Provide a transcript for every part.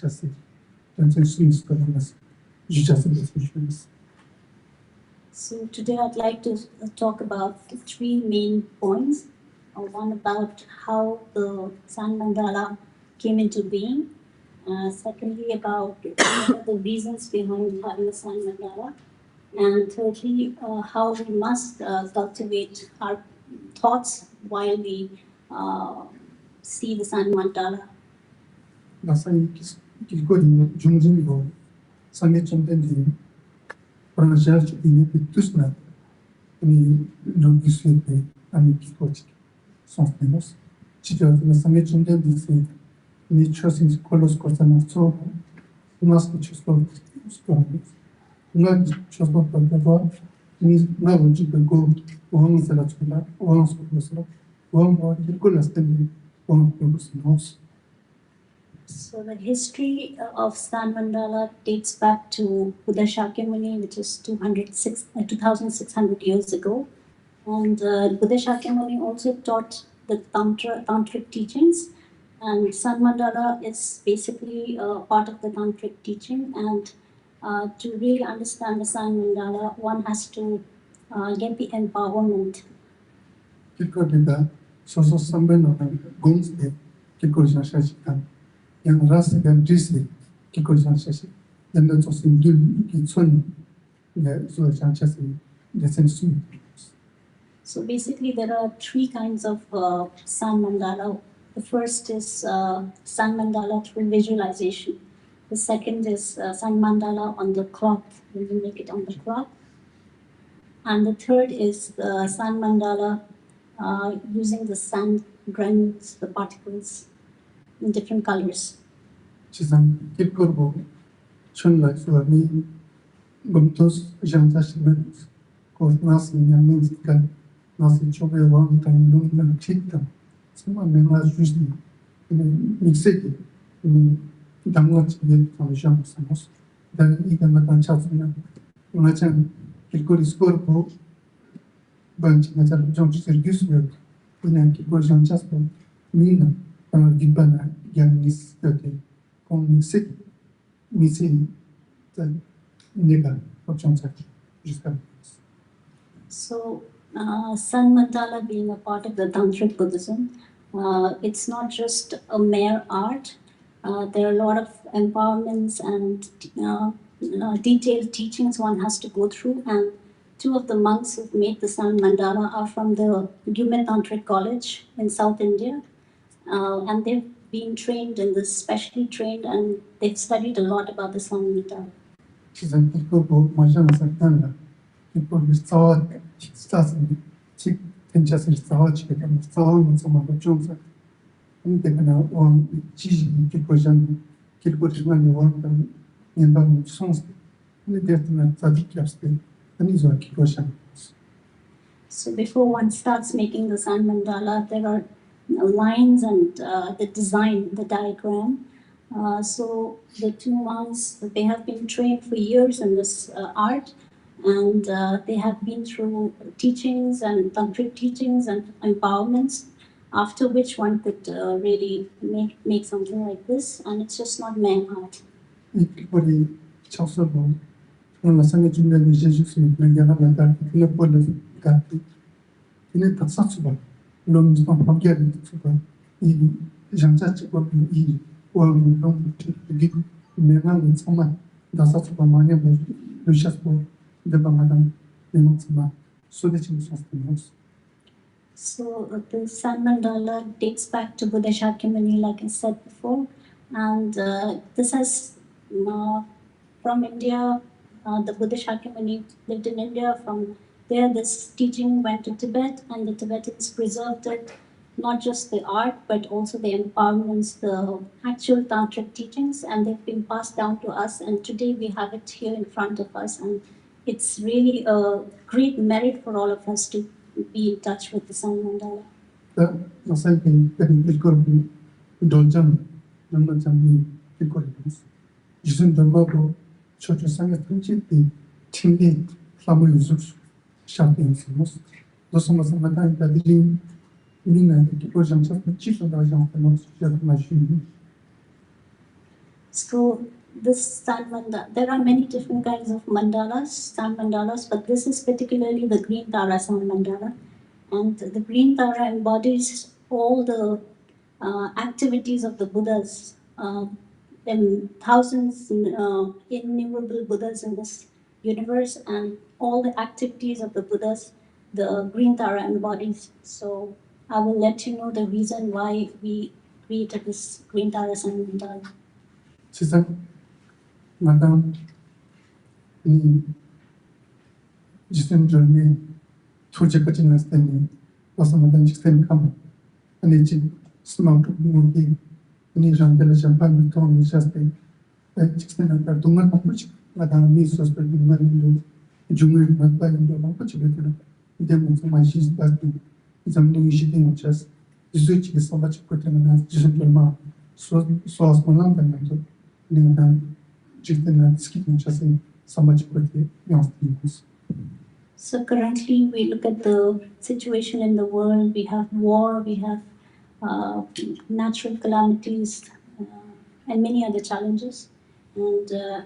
chassis. That's a swing stories. You just institutions. So today I'd like to talk about the three main points. One about how the Sun Mandala came into being. Secondly, about what are the reasons behind having a Sun Mandala. And thirdly, how we must cultivate our thoughts while we see the Sun Mandala. 마사이 길거리 중심이고 상해점된지 프랑스야 주변에 비투스나 이 롱기스에 아니 기코치 선스테노스 지저는 상해점된지 이 초신스 콜로스 코스나소 우마스 치스로 스토리 나 치스로 판다바 니 나본지 고 원스라 추라 원스 코스로 원모 길콜라스텐 원스노스. So the history of Sun Mandala dates back to Buddha Shakyamuni, which is 2,600 years ago. And Buddha Shakyamuni also taught the tantric teachings. And Sun Mandala is basically part of the tantric teaching. And to really understand the Sun Mandala, one has to get the empowerment. 길거리가 소소 선배는 공스에 길거리 샤시간 yang rasa dan disi kikojansasi dan dan sosin dul kitsun le so janchasi desensu. So basically there are three kinds of Sun Mandala. The first is Sun Mandala through visualization. The second is Sun Mandala on the cloth, when you make it on the cloth. And the third is the Sun Mandala using the sand granules, the particles, in different colors. 지상 길거리고 촌라수아미 검토스 janchasi면 고나스 양민지가 나스 쪽에 왕당 농당 치다 정말 내가 주시 믹세기 당과치 당시한 상스 단 이게 맞는 차스면 맞은 길거리 스코르고 반치가 좀 서비스면 그냥 길거리 janchas고 미나 기반나 양니스 때문에 공식 미신 내가 걱정하지 jusqu'à. So Sun Mandala being a part of the Tantric Buddhism, it's not just a mere art. There are a lot of empowerments and detailed teachings one has to go through. And two of the monks who've made the Sun Mandala are from the Human Tantric College in South India. And they've been trained in this, specially trained, and they've studied a lot about the Sun Mandala. 지금 그거 마찬가지로 산다. 이거 미스터 스타스 직 괜찮을 싸워지게 되면 싸우면서 막 좀서 근데 그냥 지지 기포전 기포지만 원단 연방 손스 근데 대트는 자디키스테 아니죠 기포션. So before one starts making the Sun Mandala, there are lines and the design, the diagram. So the two monks, they have been trained for years in this art, and they have been through teachings and tantric teachings and empowerments, after which one could really make something like this, and it's just not man art. 우리 처서도 오늘 상에 준비된 제주스님 내가 만든 필로폴레스 같은 이는 다 사수가 놈좀 함께하는 수가 이 장자치고 이 원동 이게 명함은 정말 나사수가 많이 루시아스고 대방하던 내용만 소대칭 소스템스. So the Sun Mandala dates back to Buddha Shakyamuni, like I said before, and this has from India. The Buddha Shakyamuni lived in India. From there, this teaching went to Tibet, and the Tibetans preserved it, not just the art, but also the empowerments, the actual tantric teachings, and they've been passed down to us. And today we have it here in front of us, and it's really a great merit for all of us to be in touch with the Sun Mandala. So this sun mandala, there are many different kinds of mandalas, sun mandalas, but this is particularly the green Tara sun mandala. And the green Tara embodies all the activities of the Buddhas. There thousands, innumerable Buddhas in this universe, and all the activities of the Buddhas, the green Tara embodies. So I will let you know the reason why we created this green Tara sun mandala. 지상 마당 이 지선 절미 투제까지 났을 때는 와서 마당 직선 감 아니 지 스마트 무기 이 장벨 잠판 통 미사스테 직선한테 동안 바쁘지 마당 미소스 버리는 중물 맞바인도 바쁘지 되는 이제 무슨 맛이 있다도 이장도 이시된 것처럼 이수치게 선바치 거트는 지선 절마 소스 만난다는 So currently we look at the situation in the world. We have war, we have natural calamities, and many other challenges. And the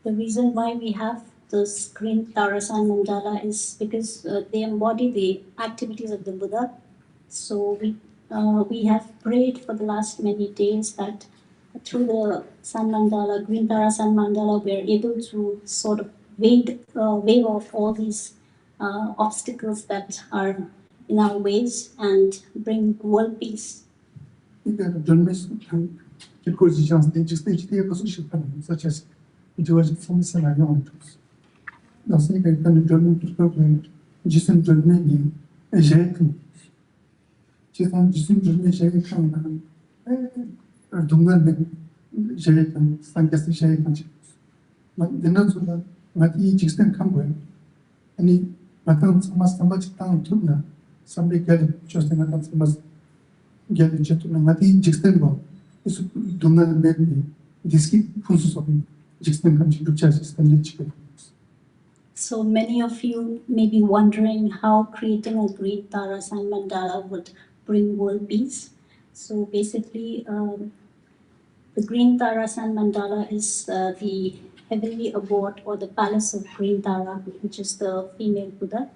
reason why we have this green Tara sun mandala is because they embody the activities of the Buddha. So we have prayed for the last many days that through the sun mandala, green Tara sun mandala, we are able to sort of wave off all these obstacles that are in our ways and bring world peace. Such as it was from scenario. Nothing can journey to program, just in journey, a shaken. Just on just in journey, shaken, or Dungan, shaken, fantastic shaken. But the nuns of that, not each extent come well. Any matters must much down to now. Somebody get just in a must get a gentleman, not each extent well. Is Dungan baby, this keep process of him. So many of you may be wondering how creating a green Tara sun mandala would bring world peace. So basically, the green Tara sun mandala is the heavenly abode or the palace of green Tara, which is the female Buddha.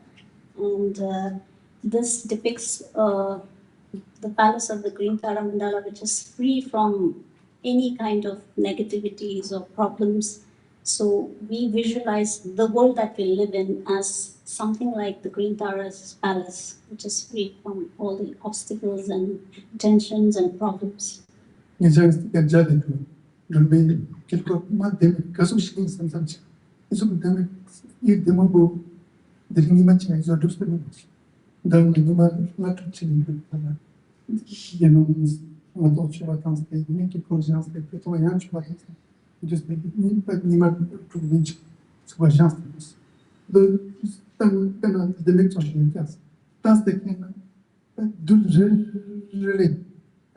And this depicts the palace of the green Tara mandala, which is free from any kind of negativities or problems. So we visualize the world that we live in as something like the green Tara's palace, which is free from all the obstacles and tensions and problems. Just make it nimmer provincial. So I just the mentorship yes. That's the kind do really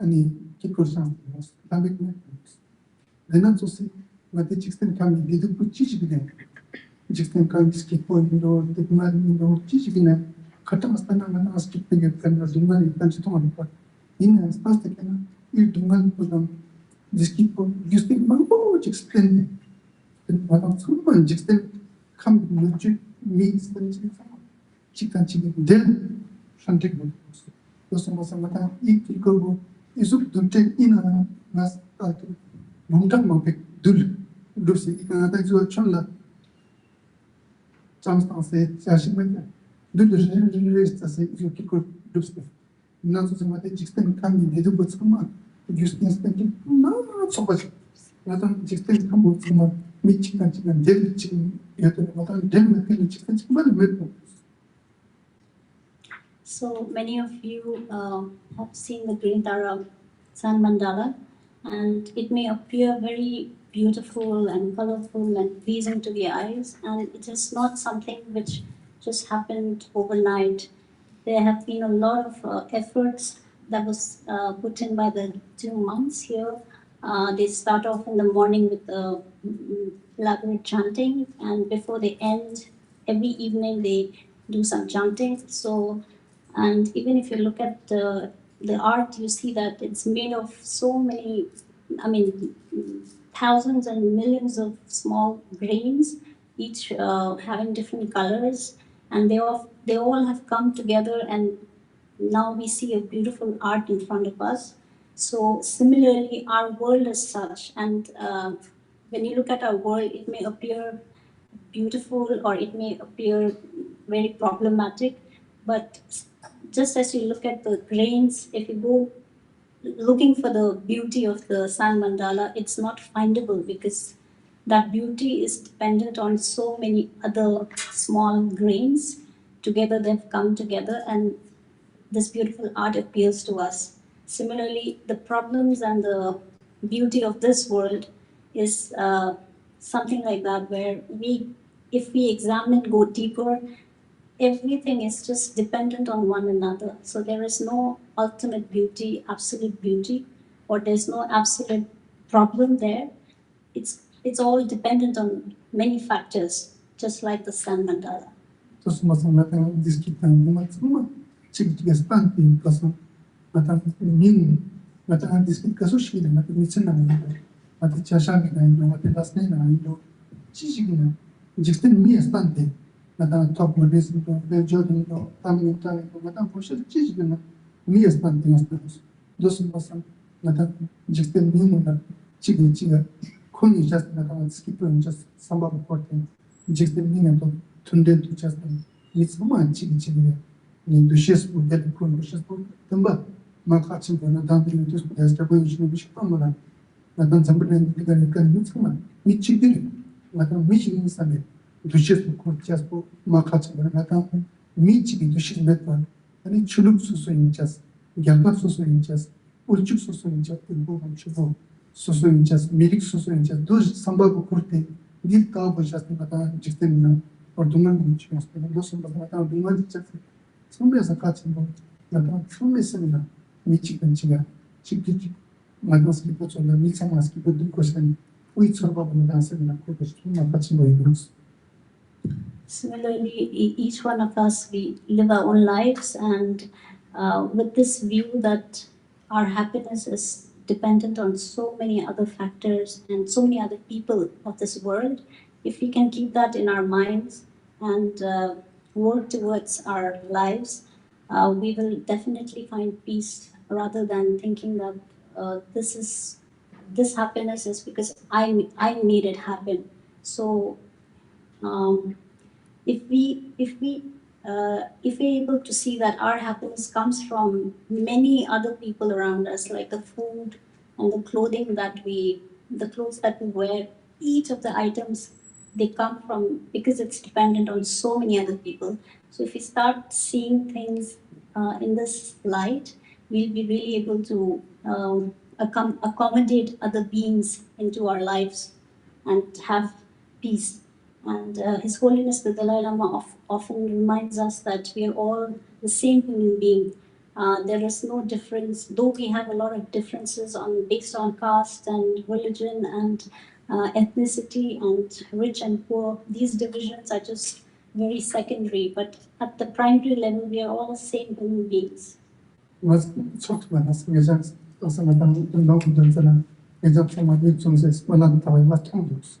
any keep conscious. That make me. Then also see what the extent can be the good teach again. Extent can skip point or the man or teach again. Katamastan and ask keeping a friend of the money punch to one part. In as fast as can you do not put on. This people you speak mango explain and so much explain come with me chicken then something those of us are eat go is up to take in a last Mumtak Mopik Dul Lucy is a chunla Johnstown said Sashimaka Dul raised as you could do stuff. Not so much explain coming they do what's come on. You spend not so much. Not on just come with some meat chicken and dead chicken. You have to not dead chicken. So many of you have seen the green Tara sun mandala, and it may appear very beautiful and colorful and pleasing to the eyes, and it is not something which just happened overnight. There have been a lot of efforts that was put in by the 2 months here. They start off in the morning with elaborate chanting, and before they end, every evening they do some chanting. So, and even if you look at the art, you see that it's made of so many, I mean, thousands and millions of small grains, each having different colors, and they all have come together, and now we see a beautiful art in front of us. So similarly, our world is such, and when you look at our world, it may appear beautiful or it may appear very problematic, but just as you look at the grains, if you go looking for the beauty of the sun mandala, it's not findable because that beauty is dependent on so many other small grains. Together, they've come together, and this beautiful art appeals to us. Similarly, the problems and the beauty of this world is something like that, where if we examine, go deeper, everything is just dependent on one another. So there is no ultimate beauty, absolute beauty, or there's no absolute problem there. It's all dependent on many factors, just like the sun mandala. Terus masalah diskitan umat semua cik stan di kasu mata min mata diskit kasu shi da mata mitsen na mata chasha na mata lasne na ido chichi na jikten mi stan de mata top modis to be jogging to tam mata posha chichi na mi stan de dos masan mata jikten mi na chiga kuni just mata diskit just samba important jikten mi na to tunde tu just it's man chigi ni duches bu de kun duches bu tamba ma khatsin na dan de tus bu da bu ni bish pamala na dan zamben de kan kan ni tsama mi chigi na dan mi chigi ni sane duches bu kur jas bu ma khatsin na dan mi chigi duches met ba ani chuluk su su in jas gyamba su su in jas ulchuk su su in jas bu bu chubu su su in jas mirik su su in jas dos samba bu kurte dil ta bu jas na dan jikten na or dungan bunch of those of the dungan check. Some as a catching boat, but from a seminar, Michi and Chiga, Chiki, Magas people on the Mitsa Mask, people do question, we sort of dance in a coach, catching boys. Similarly, each one of us, we live our own lives, and with this view that our happiness is dependent on so many other factors and so many other people of this world, if we can keep that in our minds and work towards our lives, we will definitely find peace rather than thinking that this happiness is because I made it happen. So um, if we're able to see that our happiness comes from many other people around us, like the food and the clothes that we wear, each of the items, they come from because it's dependent on so many other people. So if we start seeing things in this light, we'll be really able to accommodate other beings into our lives and have peace. And His Holiness the Dalai Lama often reminds us that we are all the same human being. There is no difference, though we have a lot of differences based on caste and religion and ethnicity and rich and poor. These divisions are just very secondary, but at the primary level, we are all the same human beings. Was talked about us, we just also Madame Dunzana, example, my victims is one of the Matundos.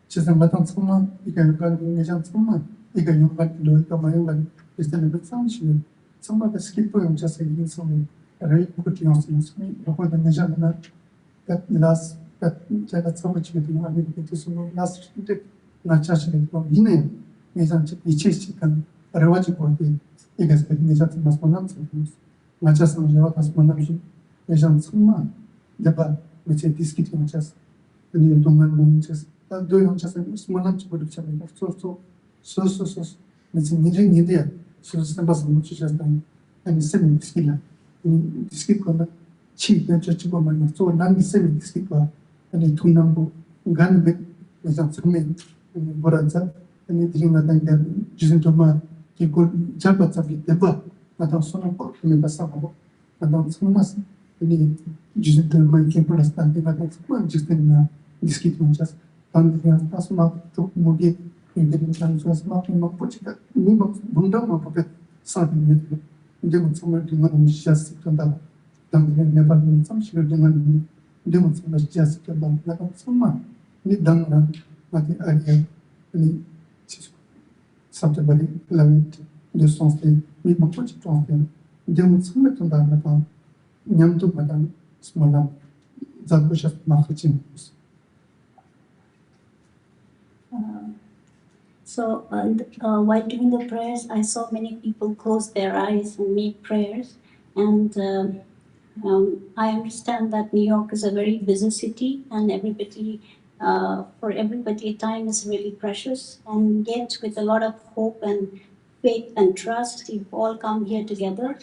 She's a Madame Soma, you can run in Asian Soma, you can run to do my own, is then a bit function. Some of the skipper and just saying some very quickly on me, before the Nijana, that last, that so much with you, I mean, it is last day, not judging from Hine, Nizan, Ichis chicken, a Rawaji body, you guys get Nizat Masmonam. Just on your husband, Asian Suma, the bar, which is this kitchen just the new Dungan just doing just a small lunch production of so, it's in India, so it's the bus which is just done, and it's semi skiller. In the skip on the cheap and church woman, so non semi skipper, and in two number, gun bit, with some cement, and Boranza, and anything that I can just into my, you could jump at some bit, the bar. Madame Sonoko, me passavo, Madame Somas, any just the making Protestant, Madame just in this kitchen, just and as mark to Mugi in the intelligence marking of Portugal, Bundama puppet, something with them, someone to manage just sit on that, never been some sugar demand demons must just about like someone. Need down like the idea, any subject, lament, de sensé, mais mon petit temps, demons me tomber à la Nyam to madam, smalam, Zabushas marketing. So while doing the prayers, I saw many people close their eyes and make prayers. And I understand that New York is a very busy city, and for everybody, time is really precious. And yet, with a lot of hope and faith and trust, you all come here together.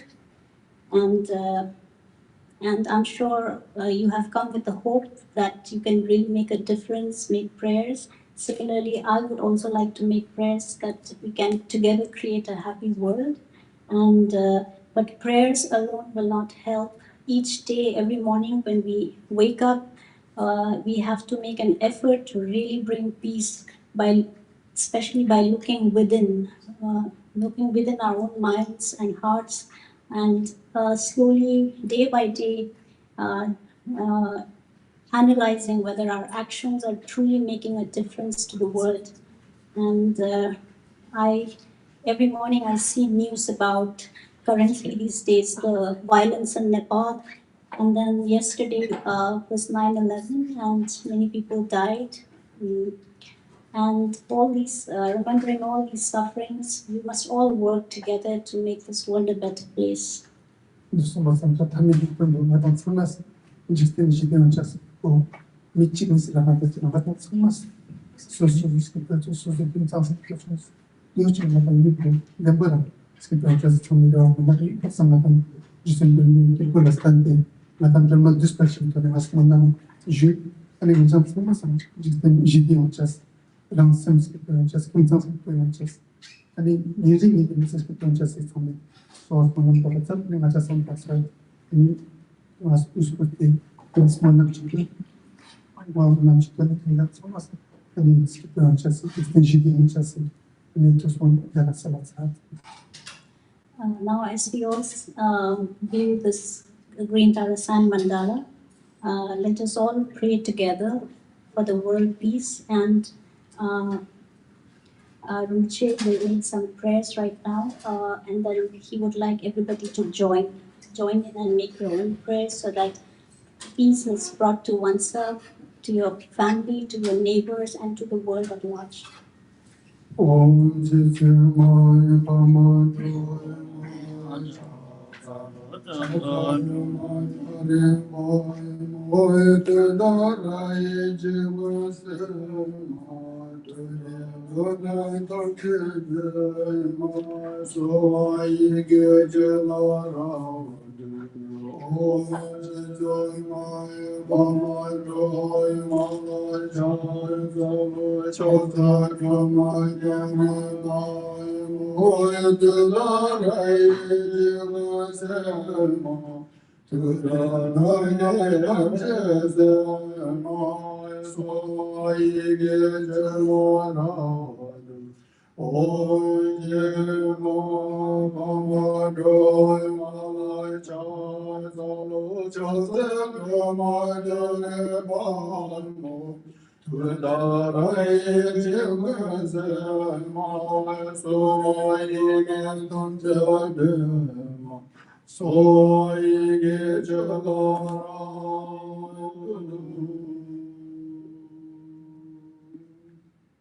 And I'm sure you have come with the hope that you can really make a difference, make prayers. Similarly, I would also like to make prayers that we can together create a happy world. But prayers alone will not help. Each day, every morning when we wake up, we have to make an effort to really bring peace especially by looking within our own minds and hearts, and slowly, day by day, uh, uh, analyzing whether our actions are truly making a difference to the world. And I, every morning I see news about currently these days the violence in Nepal. And then yesterday was 9/11 and many people died. Mm. And remembering all these sufferings, we must all work together to make this world a better place. Nous sommes ensemble, tamil people, madam Samas, just in Gideon just go, meeting is la madam Samas, so we skip to so the things questions. You should have a little, the Buddha, skip just from the door, some madam, just in the people standing, madam German dispatching to the last madam, je, and in some Samas, just in Gideon just. Around some skipper, just just. I mean, using it in this skipper just is for me. So, I was going to tell you, I just want to say, I was putting small number chicken. Well, number chicken, that's what I was. I mean, skipper just, it's the GD just, and it just one that I said that. Now, as we all view this Green Tarasan Mandala, let us all pray together for the world peace. And Ruche will read some prayers right now, and then he would like everybody to join in and make your own prayers so that peace is brought to oneself, to your family, to your neighbors, and to the world at large. Om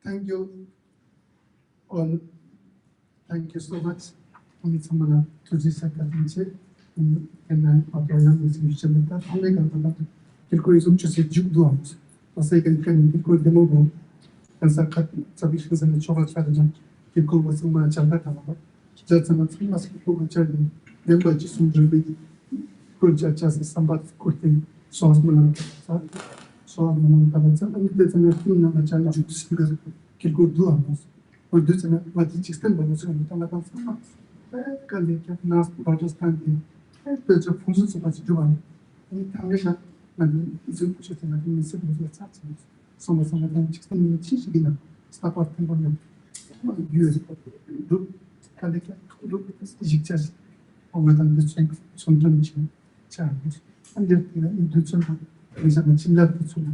Thank you all. Thank you so much. I'm someone to this academy, and I'm applying with you. That I'm going to calculate just a few dollars. I say can calculate the mobile and Sakat submissions and the chocolate strategy. Calculate was so much and that. Just an famous people charging them by just some could judge as somebody quitting so as well. So I'm going to and there's an thing on the challenge to speak as calculate dollars. Or do some what is system by the same time. Can they nas Protestant? There's a function so much doing. In Tangana, and it's a push it in the civil substance. Some of them just in teaching stop out and on them. Use do can they look at this just over the strength, some donation challenge. And just into some 의상 진략도 주고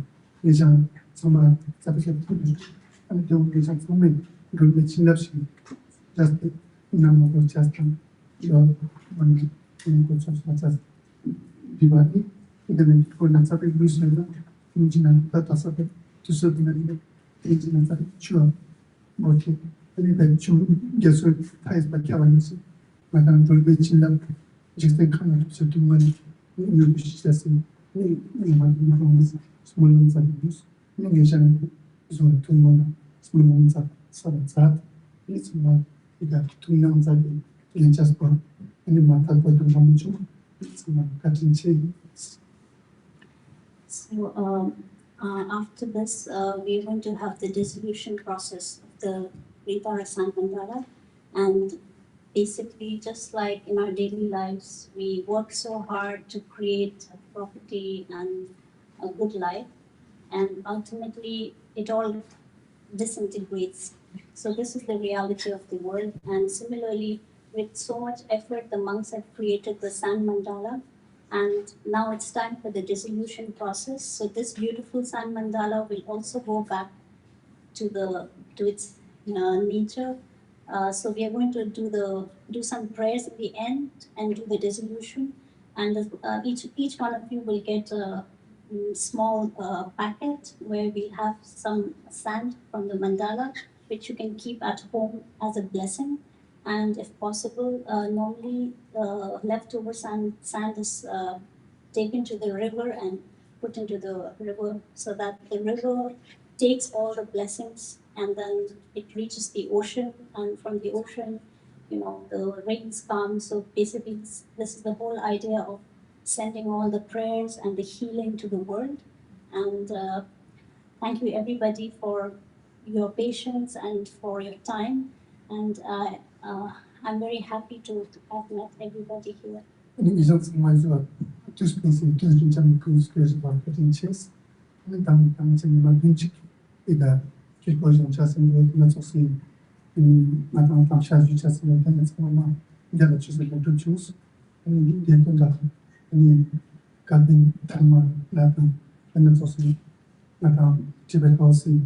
의상 정말 잡으셔 and the 의상 소매 그걸 진략시 just 나무고 just 요 뭔지 그 저서 비바디 이거는 그거는 잡을 무슨 인지는 다 다섯 주소들이 인지는 다 추워 뭐지 그러니까 좀 계속 타이스밖에 안 했어 마당 돌배 진략 직생 칸을 저도 많이 유비시했어요 Symbolism, Nation, Zone to Mona, Symbolism, Sadat, it's not two nouns in just for any matter but the Ramuchu, it's not cutting chains. So after this, we're going to have the dissolution process of the Ritarasan Mandala. And basically, just like in our daily lives, we work so hard to create a property and a good life, and ultimately it all disintegrates. So this is the reality of the world. And similarly, with so much effort, the monks have created the sand mandala, and now it's time for the dissolution process. So this beautiful sand mandala will also go back to its nature. So we are going to do some prayers at the end and do the dissolution, and each one of you will get a small packet where we have some sand from the mandala, which you can keep at home as a blessing. And if possible, normally leftover sand is taken to the river and put into the river, so that the river takes all the blessings and then it reaches the ocean, and from the ocean, the rains come. So basically, this is the whole idea of sending all the prayers and the healing to the world. And thank you everybody for your patience and for your time. And I'm very happy to have met everybody here. Ils ont moi tous pensé que je j'aime que je vois cutting chase. Dans c'est ma bunch et là quelque chose ça c'est une aussi maintenant en charge du ça c'est un moment il y a la chose de toute chose il y a tout là il cabine tellement là dans aussi maintenant Tibet House il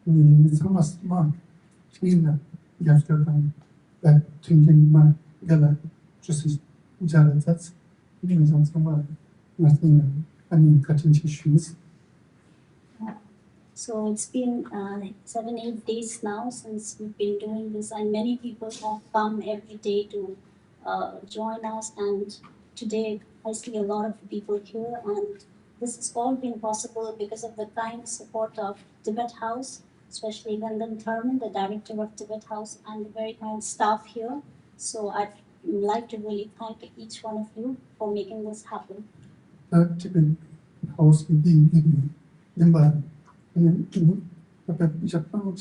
est vraiment clean il y a tout là thinking ma gala just that's nothing any cutting tissues. So it's been 7-8 days now since we've been doing this, and many people have come every day to join us. And today I see a lot of people here, and this has all been possible because of the kind support of Tibet House, especially Gandan Tharman, the director of Tibet House, and the very kind staff here. So I'd like to really thank each one of you for making this happen. Tibet House being Limba Japan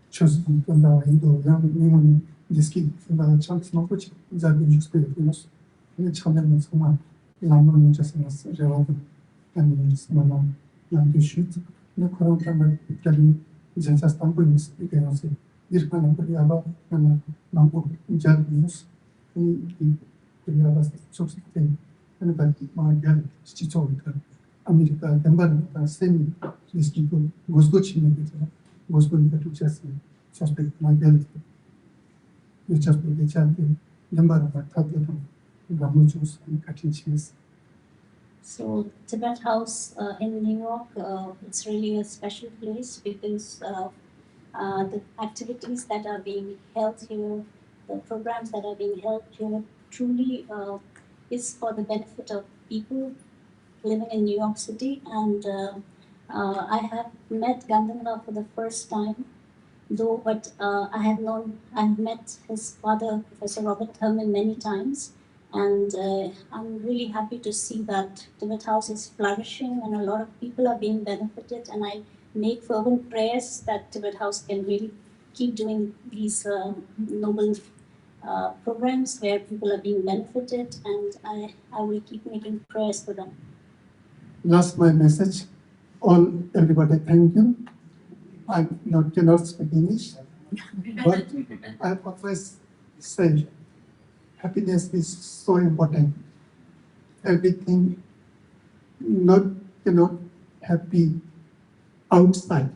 chose to allow Indo young this kid the chance of which is a big experience. And the challenge is one Lamon just as relevant and small young to shoot. No current time getting just as tampons because this kind of Kuriaba and Lambo Jalbus. Kuriaba substitute and by my gal, Chichol. America, Denver, semi, these people was good. She made it. Was going to just suspect my belly. You just put the child in Denver, tablet, Ramuchos, and cutting cheese. So, Tibet House in New York, it's really a special place because the activities that are being held here, the programs that are being held here, truly is for the benefit of people living in New York City. And I have met Gandhara for the first time, but I have met his father, Professor Robert Thurman, many times. And I'm really happy to see that Tibet House is flourishing and a lot of people are being benefited. And I make fervent prayers that Tibet House can really keep doing these noble programs where people are being benefited, and I will keep making prayers for them. Last my message, everybody thank you. I cannot speak English, but I always say happiness is so important. Everything, not cannot happy outside.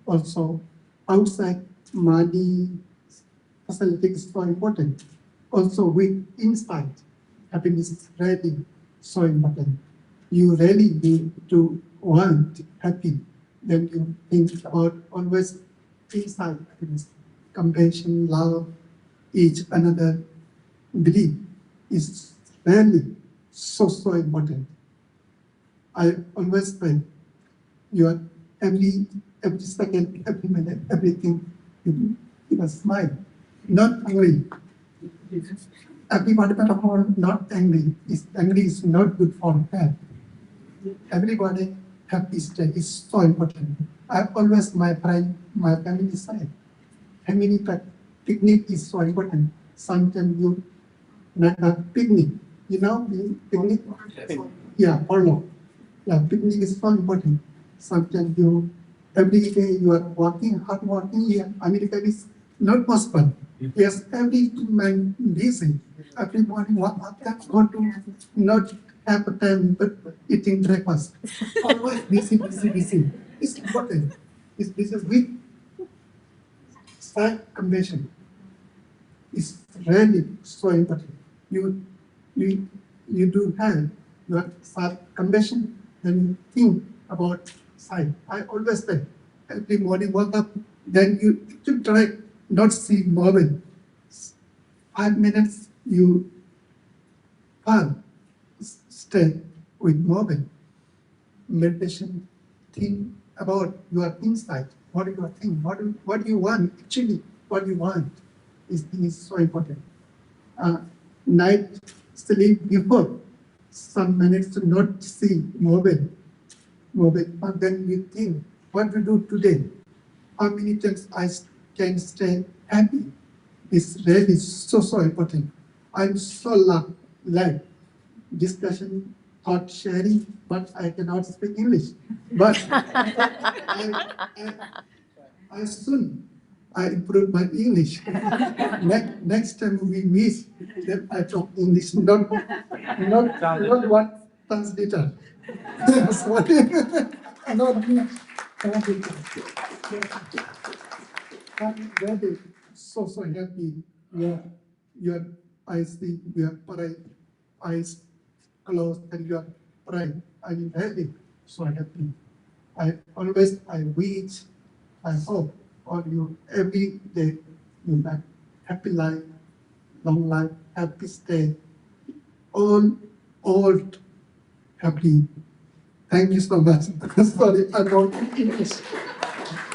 Also, outside money facility is so important. Also, with inside, happiness is really so important. You really need to want happy. Then you think about always inside happiness, compassion, love, each another, belief is really so important. I always say your every second, every minute, everything, you must smile, not angry. Everybody not angry. Angry is not good for health. Everybody happy state is so important. I always my friend, my family side. Family picnic is so important. Sometimes you not a picnic. You know, picnic. Yeah, follow. Yeah, picnic is so important. Sometimes you every day you are working, hard working. Yeah, America is not possible. Yes, every man busy. Every morning, what going to not have a time but eating breakfast. Always busy. It's important. This is with side convention. It's really so important. You you you do have your side convention, then you think about side. I always say every morning wake up, then you should try not see mobile. 5 minutes you stay with mobile. Meditation, think about your inside. What do you think? What you want? Actually, what you want is so important. Night sleep before some minutes to not see mobile. But then you think, what to do today? How many times I can stay happy? It's really so important. I'm so glad discussion, thought sharing, but I cannot speak English. But I soon I improve my English. Next time we meet, then I talk English, not one translator. Sorry, not me. Translator. I'm really so happy. Your eyes see, your eyes closed, and you are praying. I'm really so happy. I wish, I hope all you every day you have happy life, long life, happy stay, all old happy. Thank you so much. Sorry, I don't English.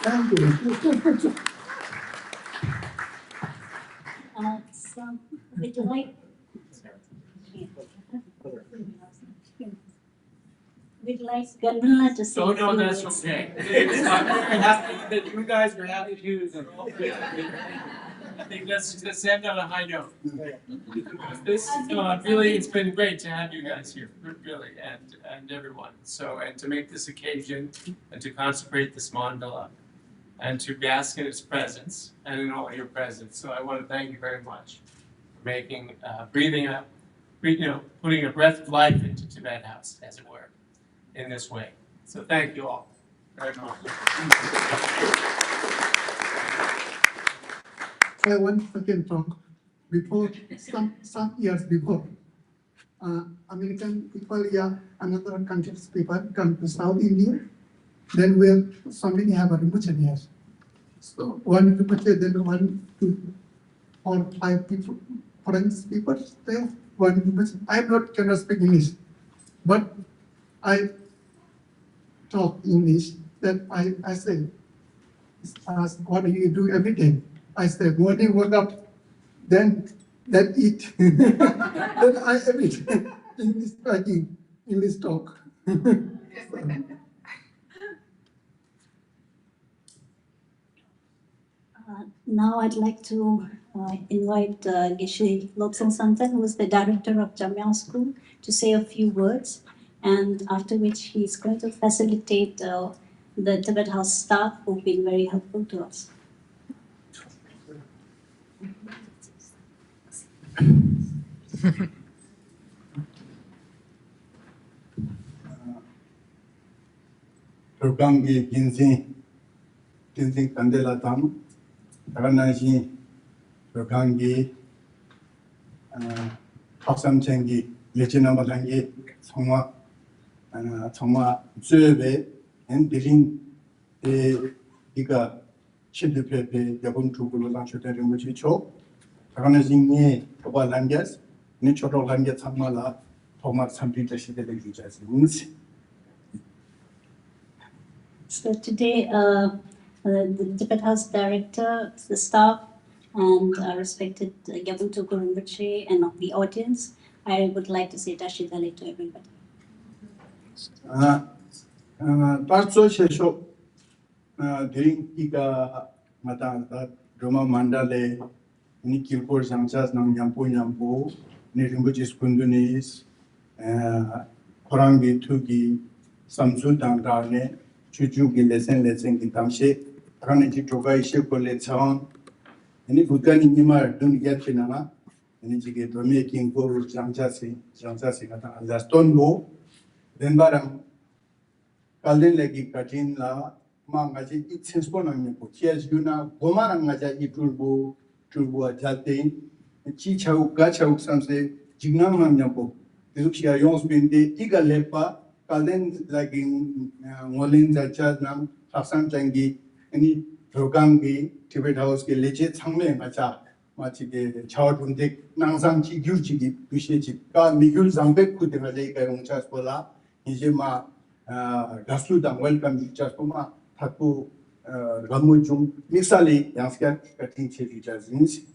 Thank you. So would you like? We'd like Gandhala to say. Oh, a no, few that's words. okay. I'm very happy that you guys are happy too. I think let's end on a high note. This really, it's been great to have you guys here, really, and everyone. So, and to make this occasion, and to consecrate this mandala, and to bask in its presence, and in all your presence. So, I want to thank you very much for making, breathing up, putting a breath of life into Tibet House, as it were, in this way. So, thank you all very much. I want second talk. Before some years before, American people, another countries people come to South India. Then we somebody have a Rinpoche here. So one Rinpoche, then 1, 2, 4, 5 people, foreign people stay. One Rinpoche. Cannot speak English, but I talk English. Then I say, ask, what do you do every day? I say, morning wake up, then eat. Then I eat. English speaking, English talk. Now I'd like to invite Geshe Lobsang Santan, who is the director of Jamyang School, to say a few words, and after which he's going to facilitate the Tibet House staff who've been very helpful to us. Rogangi Ginsing Candela Tam, Ranaji, Rogangi, Haksam Chengi, Lechina Malangi, Toma, Zube, and Dilling the Diga Chili Pepe, Yabun Tugulu Lanchotari Muchicho, Ranaji, Toba Langas, Nichoro Langas Samala, Thomas Sampita Shidel. So today, the Tibet House director, the staff, and respected Gyabuntu Gurumbachi and the audience, I would like to say Dashidale to everybody. Tarso Shesho, during Ika Matanta, Roma Mandale, Nikilpur Samsas Nam Yampu, Nirimbuchis Kundunis, Korangi Tugi, Samsu Dangane, Chujugi Lesson Gitamshe, Ranaji Togai Sheko Letson, and if we can in Nimar, don't get Finama, and if you get making go Samsasi, and the stone go, then Baram. Kalden lagi katin la mangaji it senspon ang ko cheers yuna gomarang ngaja iturbo ajatin chi chau ga chau samse jignam ang nyampo luxia yons binde iga lepa kalden lagi ngolin jacha nam hasam changi ani rogangi Tibet House ke leche changme ngacha machi ke chawar bunde nangsam chi gyurchi gi bishe chi ka migul zambe ku de ngaja ka yongchas bola 이제 막 가수당 웰컴 주자고마 하고 너무 좀 믹살이 양식한 같은 체리자진지.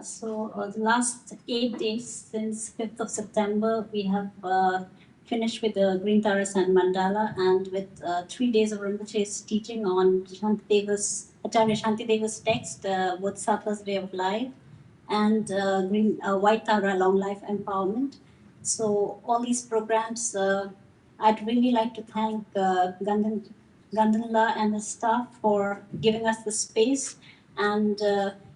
So the last 8 days since 5th of September, we have finished with the Green Taras and Mandala, and with 3 days of Rinpoche's teaching on Acharya Shantideva's text, Bodhisattva's Way of Life, and White Tara Long Life Empowerment. So all these programs, I'd really like to thank Gandhala and the staff for giving us the space. And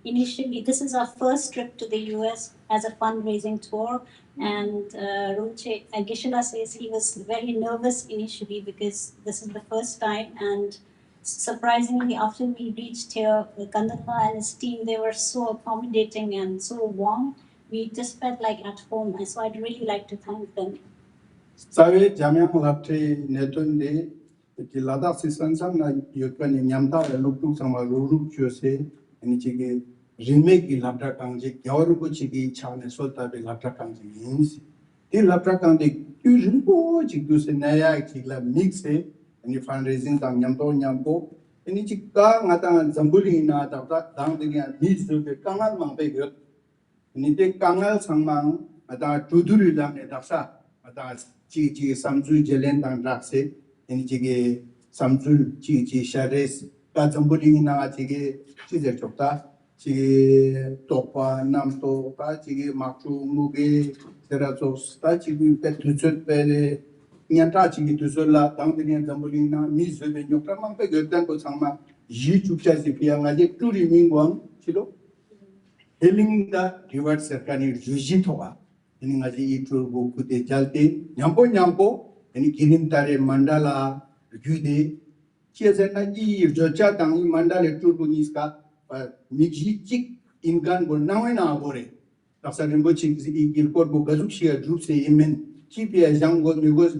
initially, this is our first trip to the US as a fundraising tour. And Gisela says he was very nervous initially because this is the first time. And surprisingly, after we reached here, Gandhala and his team, they were so accommodating and so warm. We just felt like at home, and so I'd really like to thank them. 사회 자명 합체 내던데 이 라다스 선상나 여건이 냠다 loktu sama luru kyose ani chige remake ki labda kangje gyaru ko chigi chane solta be labda kangje ins ti labda kangje fusion ko chigu se naya chigla mix e ani fundraising tang nyambo ani chikka ngata zambuli na ta dang de ya mix de kangal mang be ge ani te kangal sangmang ata tuduri lam ne daksa ata chi samzu jelen dang rakse ini chige samzu chi shares ka zambuli na chige chije chokta chi topa nam to ka chige makchu muge terazos ta chige petrusot pere nyanta chige tusola dang de zambuli na mi zebe nyokta mang pe gdan ko sangma ji chukcha si pianga je turi mingwang chilo healing the revered serkani juji thoga ini ngaji itu buku te jalte nyampo ini kirim tare mandala jude chiasena ji jocha tangi mandala tu buniska miji chik ingan go nawena bore taksa rimbo chik igil kor bo gazuk shia drup se imen chipia jango migos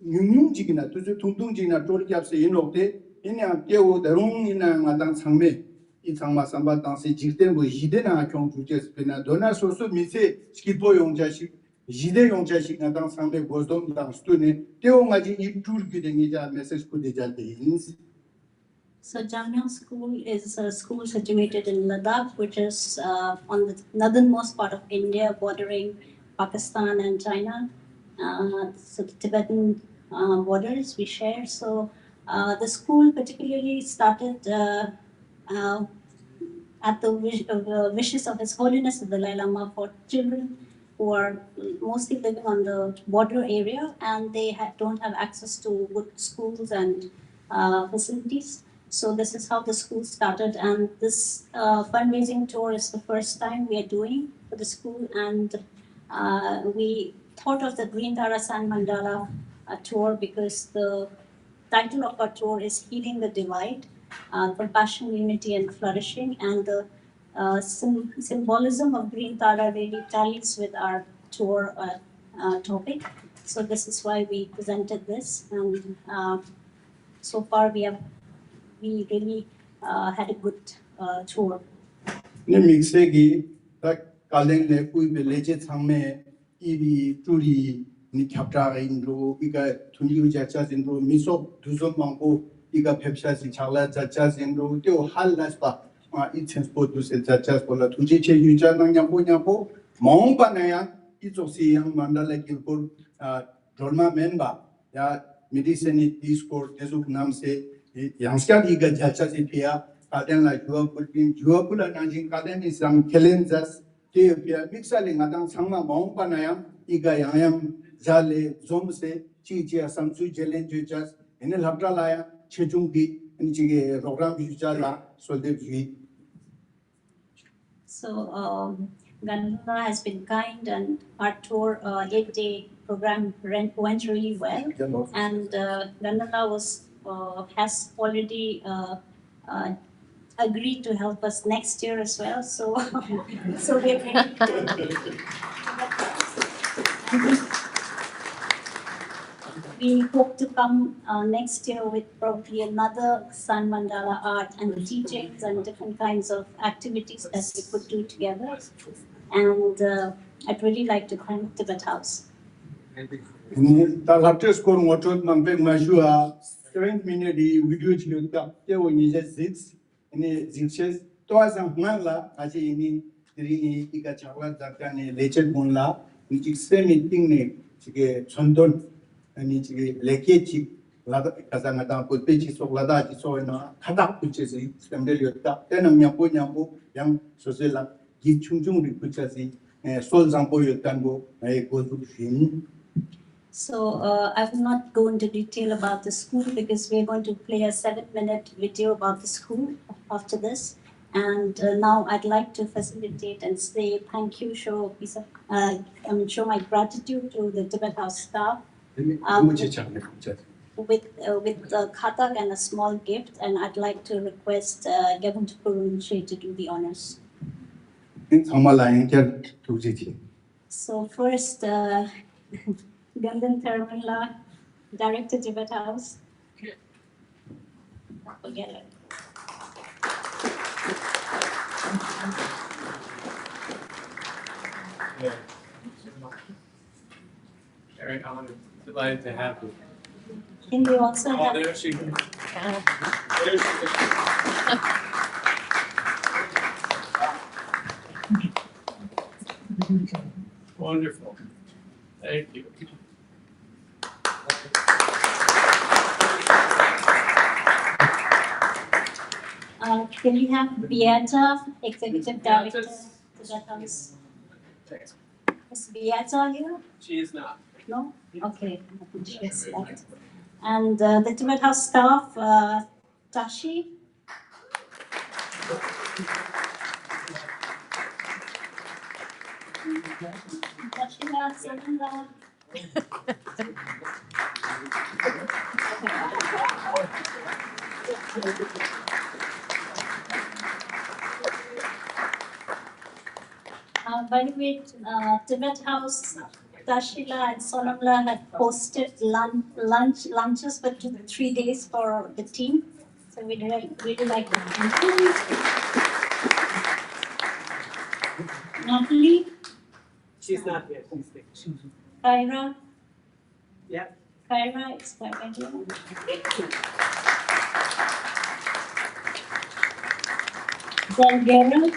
nyung jigina tuju tungtung jigina tor kyap se inokte ini akeo darung ina ngadang sangme 이 장마 삼바 당시 직된 뭐 이대나 경주제스 배나 도나 소소 미세 스키포 용자식 이대 용자식 나당 상대 고스돔 당 스토네 teong아지 이 둘기 되니자 메시지 코데자데 인스. So Jamyang School is a school situated in Ladakh, which is on the northernmost part of India, bordering Pakistan and China. So the Tibetan borders we share. So the school particularly started at the wishes of His Holiness the Dalai Lama for children who are mostly living on the border area, and they don't have access to good schools and facilities. So this is how the school started, and this fundraising tour is the first time we are doing for the school, and we thought of the Green Taras and Mandala tour because the title of our tour is Healing the Divide, Compassion, Unity and Flourishing, and the symbolism of green Tara really tallies with our tour topic. So this is why we presented this, and so far we really had a good tour. Ne mixegi ta kaleng le kui be leje changme ibi turi ni khapta indo iga thuni ja cha indo miso duzo mangko iga phepsha si chala cha cha indo tyo hal las pa I transport du se cha cha pola tuji che yu cha nang nya po mong pa na ya I zo si yang mandala kilpur dorma memba ya medicine discord desuk nam se yang ska iga ja cha si pia Kaden la juapula nanjing kaden is some kelenzas teopia mixaling adang sangma maung panayam iga yang jale zomse chi some su jelen jujas in a labra laya chejungi and chige program jujala so they. So Mandala has been kind, and our tour 8-day program went really well. And Mandala has already agreed to help us next year as well. So so we're ready. We hope to come next year with probably another Sun Mandala art and teachings and different kinds of activities that we could do together. And I'd really like to thank Tibet House. The latest score motor Mampeng Mashua 7 minute video chilka te wo ni six ini zixes to asang mangla aje ini diri ika chawla dakane leche monla ni jikse meeting ne chige chondon ani chige leke chi lada kazanga ta ko pechi sok lada chi so na khada puchesi stemdel yotta tenam nyampo yang sosela gi chungjung ri puchasi sol zampo yottango go to fin. So I will not go into detail about the school because we're going to play a 7-minute video about the school after this. And now I'd like to facilitate and say thank you, show my gratitude to the Tibet House staff with a katak and a small gift. And I'd like to request Gavin Tukurunche to do the honors. So first, Gandan Thermala, Director Tibet House. Forget it. Eric, I'm delighted to have you. Hindi also Oh, have. there she is. There she is. Wonderful. Thank you. Can we have Beata, Executive Director, Tibet House? Is Beata here? She is not. No? Okay, I think she has left. And the Tibet House staff, Tashi. Tashila, Sananda. By the way, Tibet House, Tashila and Sonamla had hosted lunches for 3 days for the team. So we'd really like to thank you. Natalie? She's not here. She's Kyra? Yeah. Kyra, it's Kyra here. Delgero?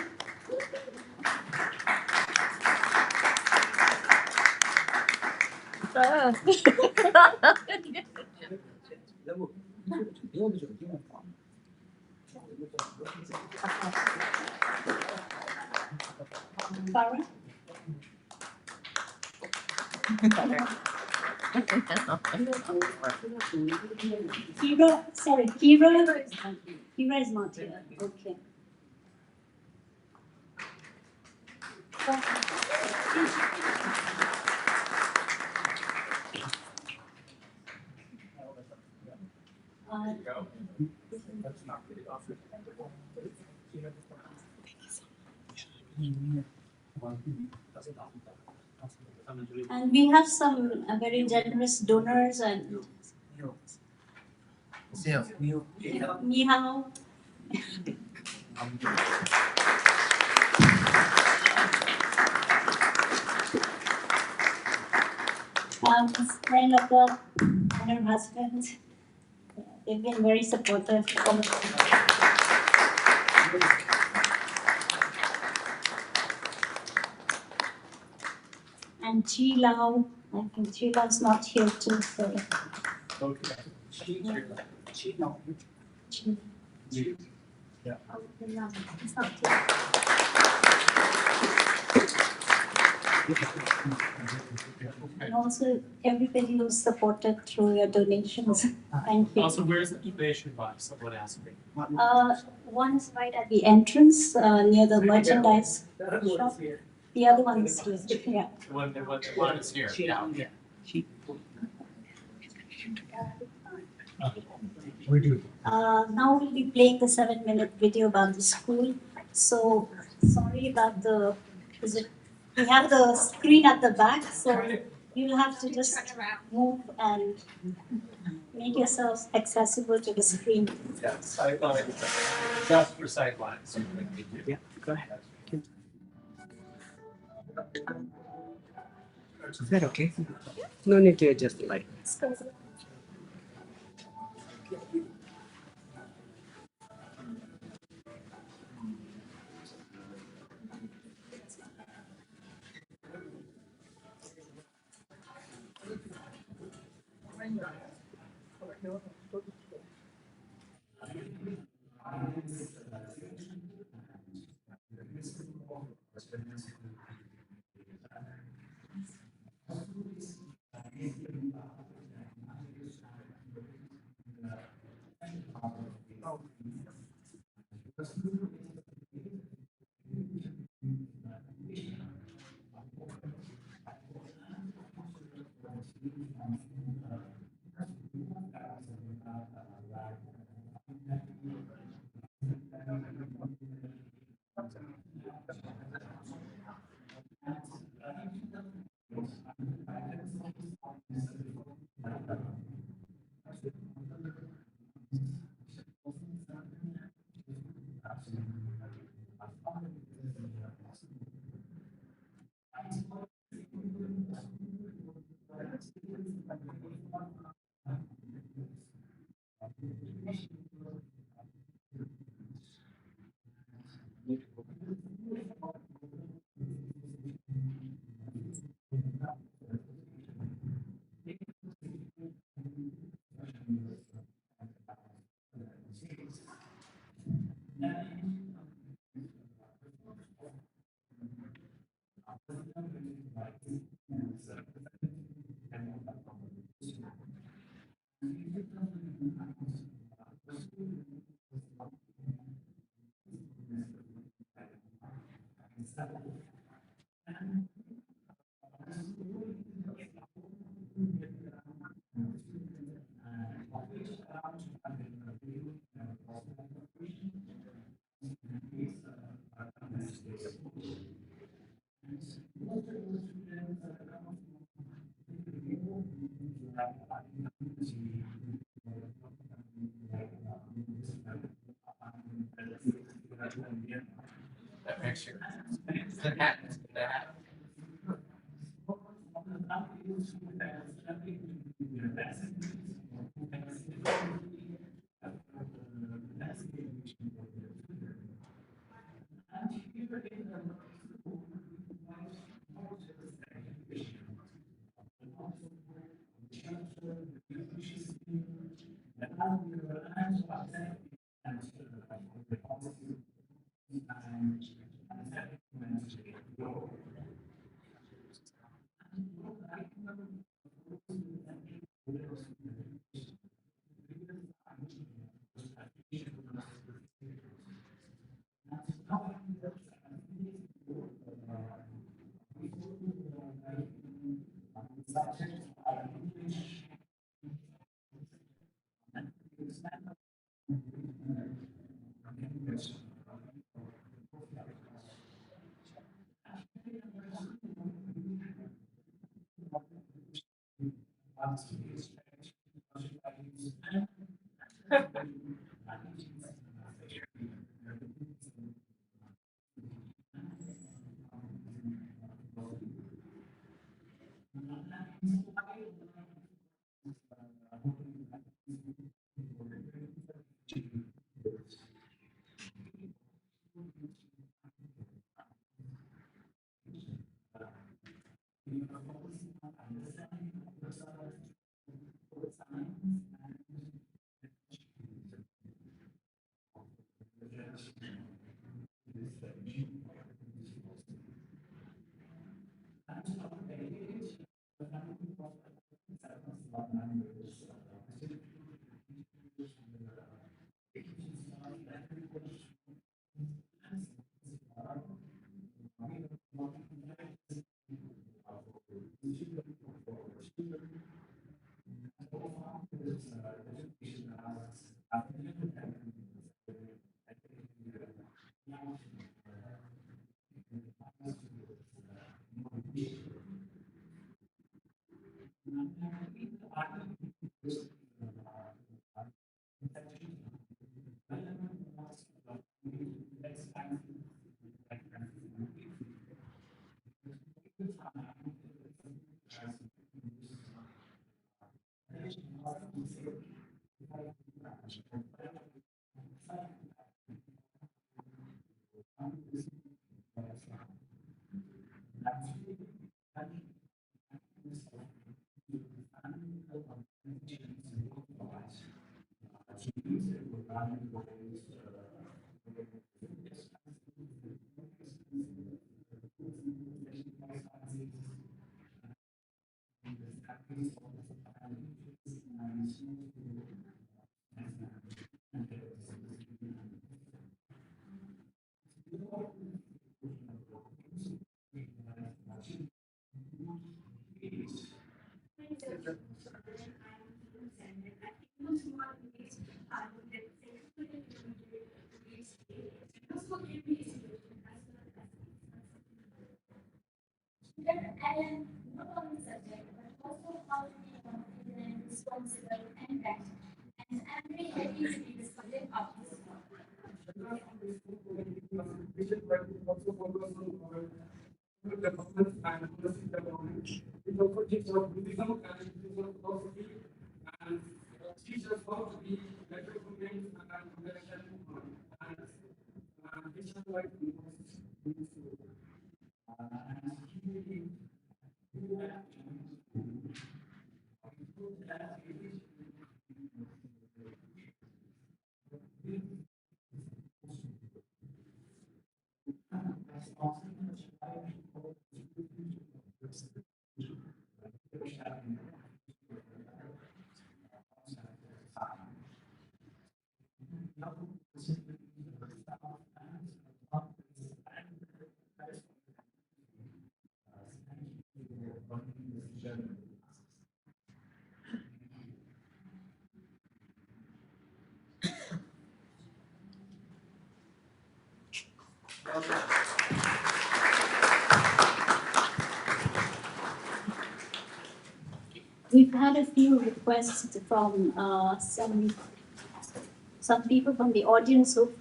Farah? Kira, sorry, Kira is not here. Okay. And we have some very generous donors and ni hao. Friend of God and her husband. They've been very supportive. And Chi Lao, I think Chi Lao's not here too, so. Okay. Yeah. It's not here. And also everybody who's supported through your donations. Thank you. Also, where's the donation box? Someone asked me. One is right at the entrance near the merchandise shop. The other one is here. Yeah. The one is here. Yeah. Now we'll be playing the 7-minute video about the school. So sorry about the. We have the screen at the back, so you'll have to just move and make yourselves accessible to the screen. Yeah, sideline. Just for sidelines. Yeah, go ahead. Is that okay? No need to adjust the light. That picture. The hat. The hat. And not only subject, but also how to be confident, responsible, and right. And I'm very happy to be the subject of this work. We've had a few requests from some people from the audience who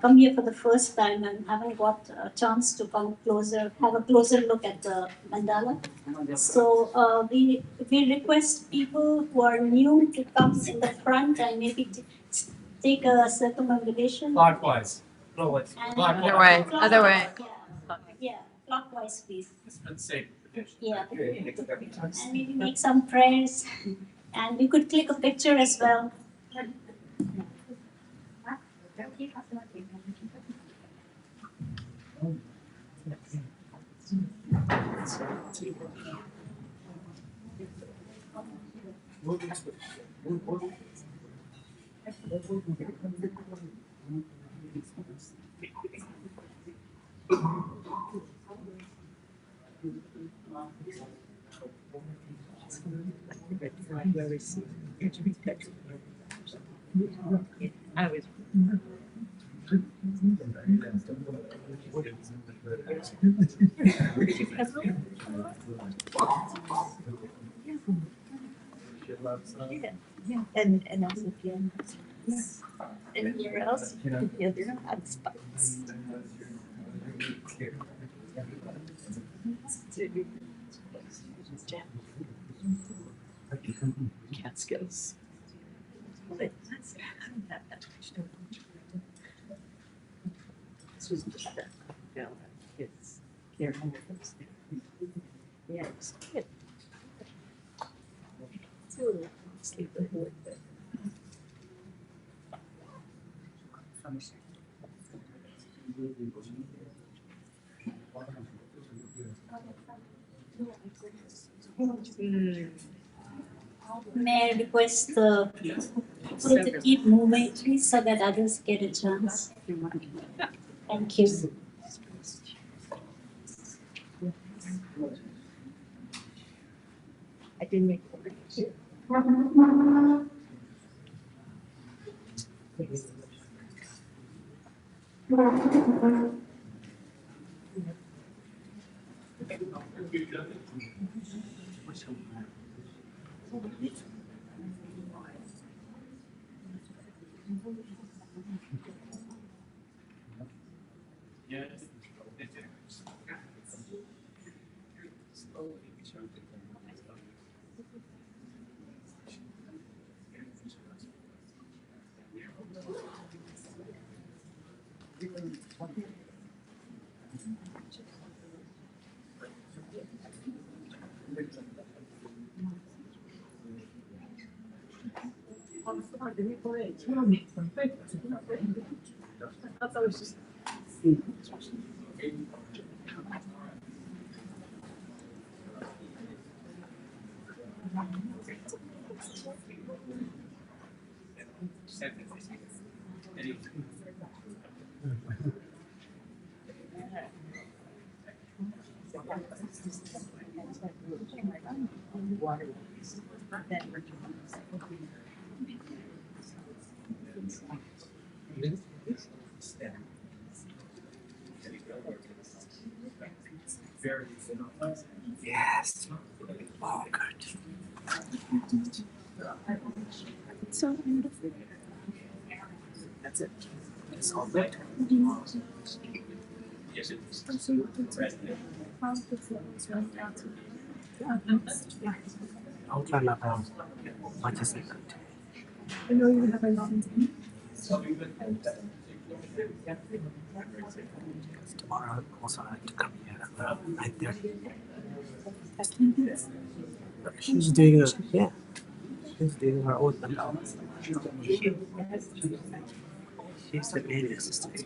come here for the first time and haven't got a chance to have a closer look at the mandala. So we request people who are new to come in the front and maybe take a circumambulation. Clockwise. No, it's And clockwise. Other way. Yeah, clockwise, please. Let's see. Yeah. And maybe make some prayers. And we could click a picture as well. I was. Yeah. And also if you anywhere else, you can feel your hot spots. Cat skills. But that's, I don't have that much to this was just that, kids, care home. Yeah, it's good. It's a little sleep a little bit. May I request the people to keep moving, please, so that others get a chance. Thank you. I didn't make it. I thought it was just. Yes. Oh, good. It's so beautiful. That's it. It's all good. I'll try my best. Much as I could. I know you have a lot. Tomorrow also I have to come here at 9:30. She's doing a She's doing her own Mandala. She's the main assistant.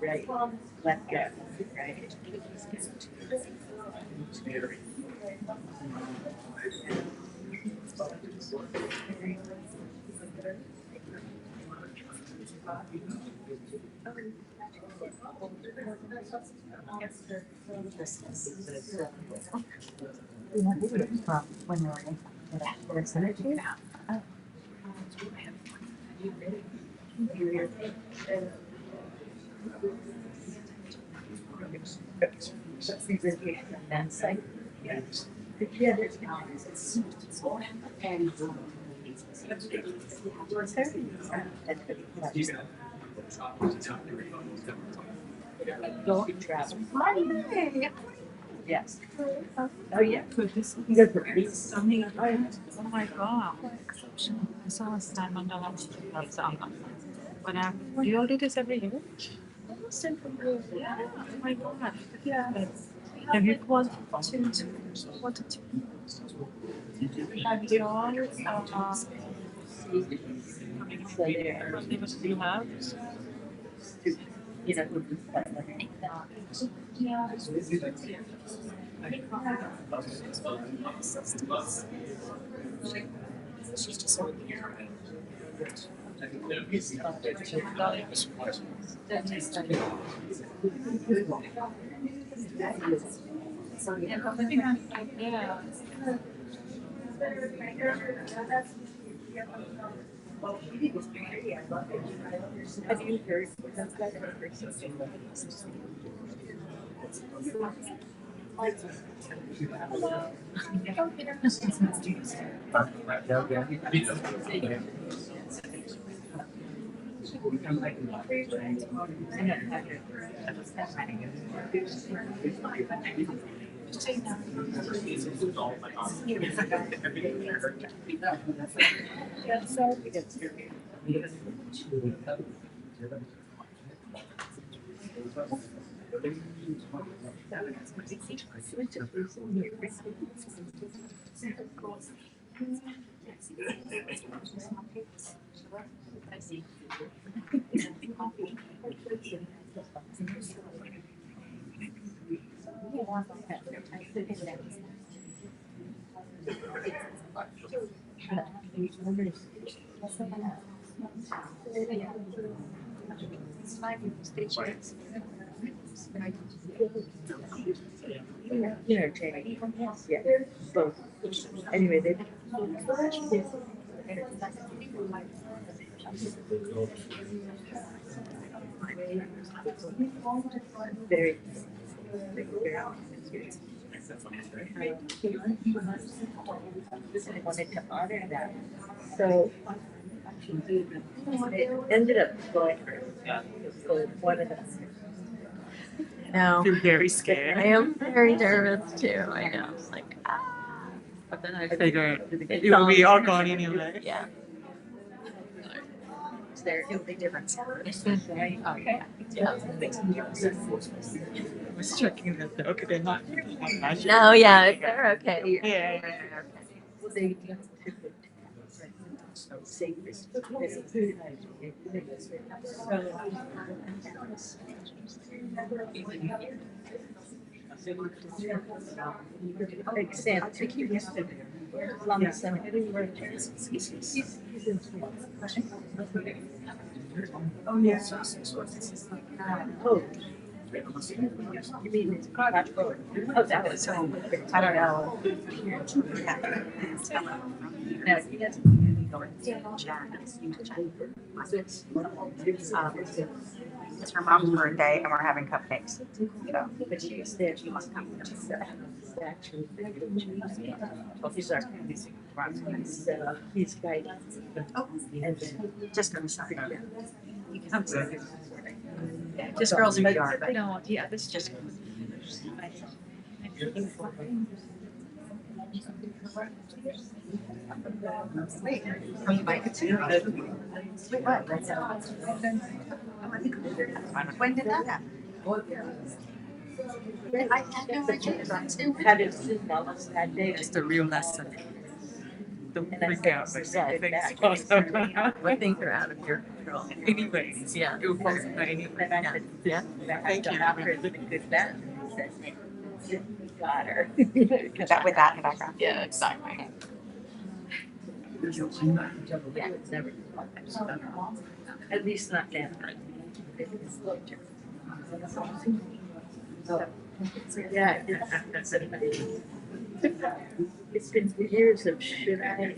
Right. Let go. Right. When they're there's energy. That's like, yeah, there's and don't travel. Yes. Oh, yeah. Good for me. Oh my god. I saw a stand Mandala but do you all do this every year? Yeah. Oh my god. Yeah. Have you gone to what have you all So there, what do you have? you know, Yeah. have you heard entertaining? Yeah, both. Anyway, they very, I wanted to honor that. So it ended up going for one of the. No. You're very I scared. am very nervous too. I know. It's like, But then I figured it will be all gone anyway. yeah. It'll be different. Right? Oh yeah. Yeah. I was checking that though. Okay, they're not. No, yeah, they're okay. Yeah. Well, they sacred. Like Sam, to keep Lama Sam. Oh yeah. Oh. You mean it's oh, that was so. I don't know. No, he doesn't. It's her mom's birthday and we're having cupcakes. So. But she's there, she must come. Actually, he's our, he's guiding. And then Just on the side. Just girls in the yard. No, yeah, this is just. Wait, from the bike too? Wait, what? When did that happen? I had no idea that too. had it that day. It's the real lesson. don't And I freak said, out. Like, said things that fall when things are out of your control. Anyways, Yeah. it falls into anything. But I said, Yeah. I have Thank to you. offer it the good bad. He said, you got her. That with that in the background. Yeah, exactly. Yeah, it's never. At least not down. Yeah, it's been years of should I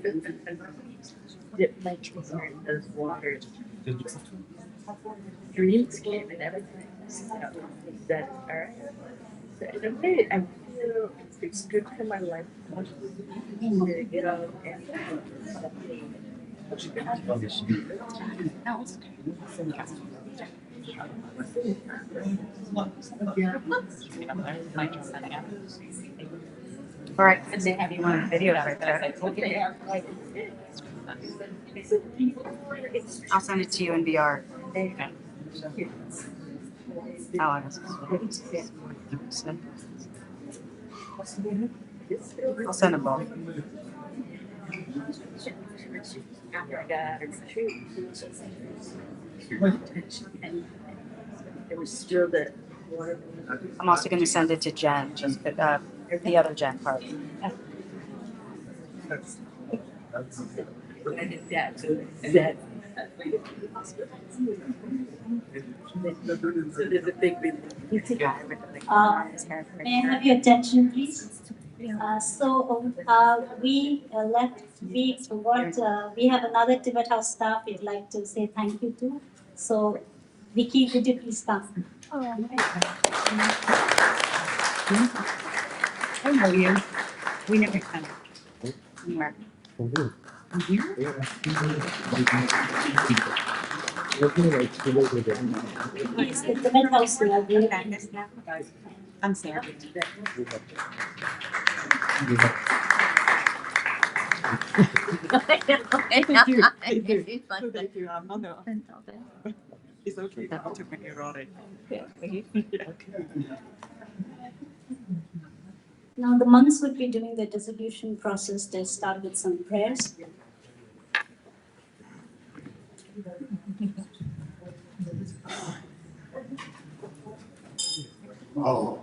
dip my finger in those waters. Dreams came and everything. That all right. So in a way, I feel it's good for my life to get out and All right, and they have you on video right there. I'll send it to you in VR. Oh, I guess. I'll send them both. after I got out of retreat, and there was still the I'm also going to send it to Jen, just the other Jen part. that so there's a big May I have your attention, please? We have another Tibet House staff we'd like to say thank you to. So, Vicky, would you please come? I know you. We never come. Anywhere. It's the Tibet House library. I'm Sarah. Thank you. Thank you. It's okay. I took my hair on it. Now, the monks would be doing the dissolution process. They start with some prayers. Oh.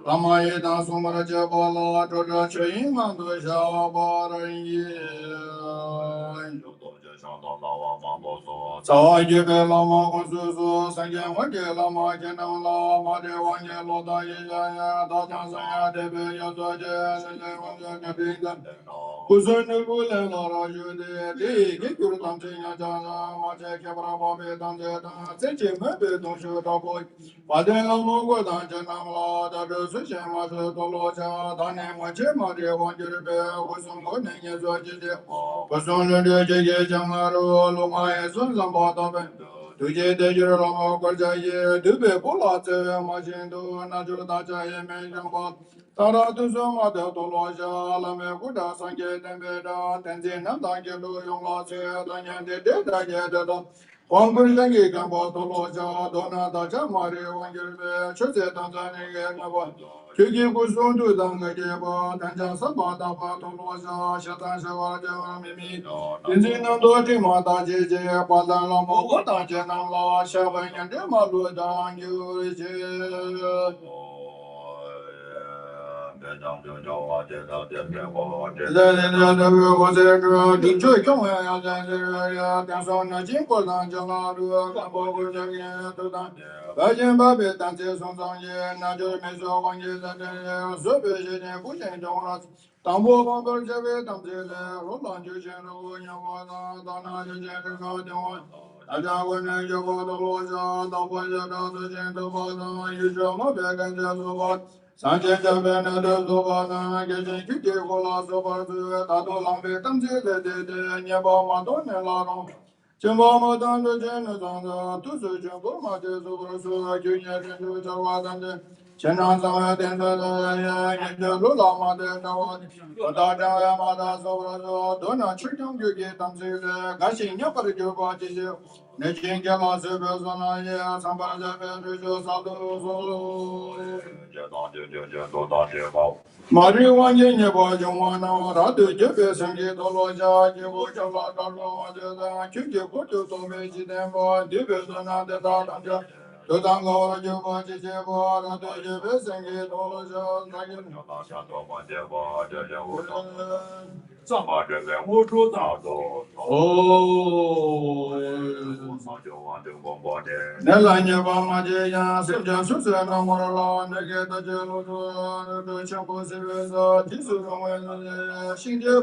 Lama Yeda Sumara Jabala, Joja Chain, and the Shabara Sawa Jibe Lama Kosusu, Sanjan Wake Lama Janam Lama Devanya Loda Yaya, Datan Saya Debe Yasoja, Sanjan Wake Kuzun Bule Lara Jude, Kikur Tantina Jana, Macha Kabra Babe Tanja, Sechi Mebe Donshu Taboy, Padela Mogo Danjanam La, the Susha Masa Tolocha, Dane Mache Maria Wanjurbe, Kuzun Koning Yasoji, Kuzun Deja Jamaru, Lumaya Sunzam Batabe. Tuje de Jurama Korjaye, Dube Bulate, Majindo, Najur Daja, Menjamba, Tara to Zoma de Toloja, Lame Buddha Sange, Dembeda, Tenzin, and Dangelo, Yonga, Danyan de Deda, Wangurlangi Gambo Toloja, Dona Daja, Mario, Wangirbe, Chuse Tanzania, Kiki Kusundu Dangajeba, Tanja Sabata, Toloja, Shatan Shavaja, Mimi, Inzina Dodi Mata Jj, Padala Mogota Janala, Shavan and Demalu Dan Yuri. Sanjay Javana Dovana, getting Kiki Vola Soba, Tado Lambe, Tamjil, Nyaba Madonna Lano, Chimba Madan, the Jenazana, Tusu Jumbo, Matis over Junior Javadan, Chenazana, the Lula Madana, Tada Mada Soba, Donna Chicken, you get Tamzil, Gashing Yapari Body, Nejin Gala Sebazana, Sambara, Mari Wanya Neva Jomana, Radu Jepe Sangi Toloja, Jevo Java Dalo, Chuki Putu Tomeji Demba, Dibesana, the Dada, Todango, Java Jevo, Radu Jepe Sangi Toloja, Nelanya Bamaja, Simja Susana Morala, Negata Jelo, the Champo Sivesa, Tisu, Shinja,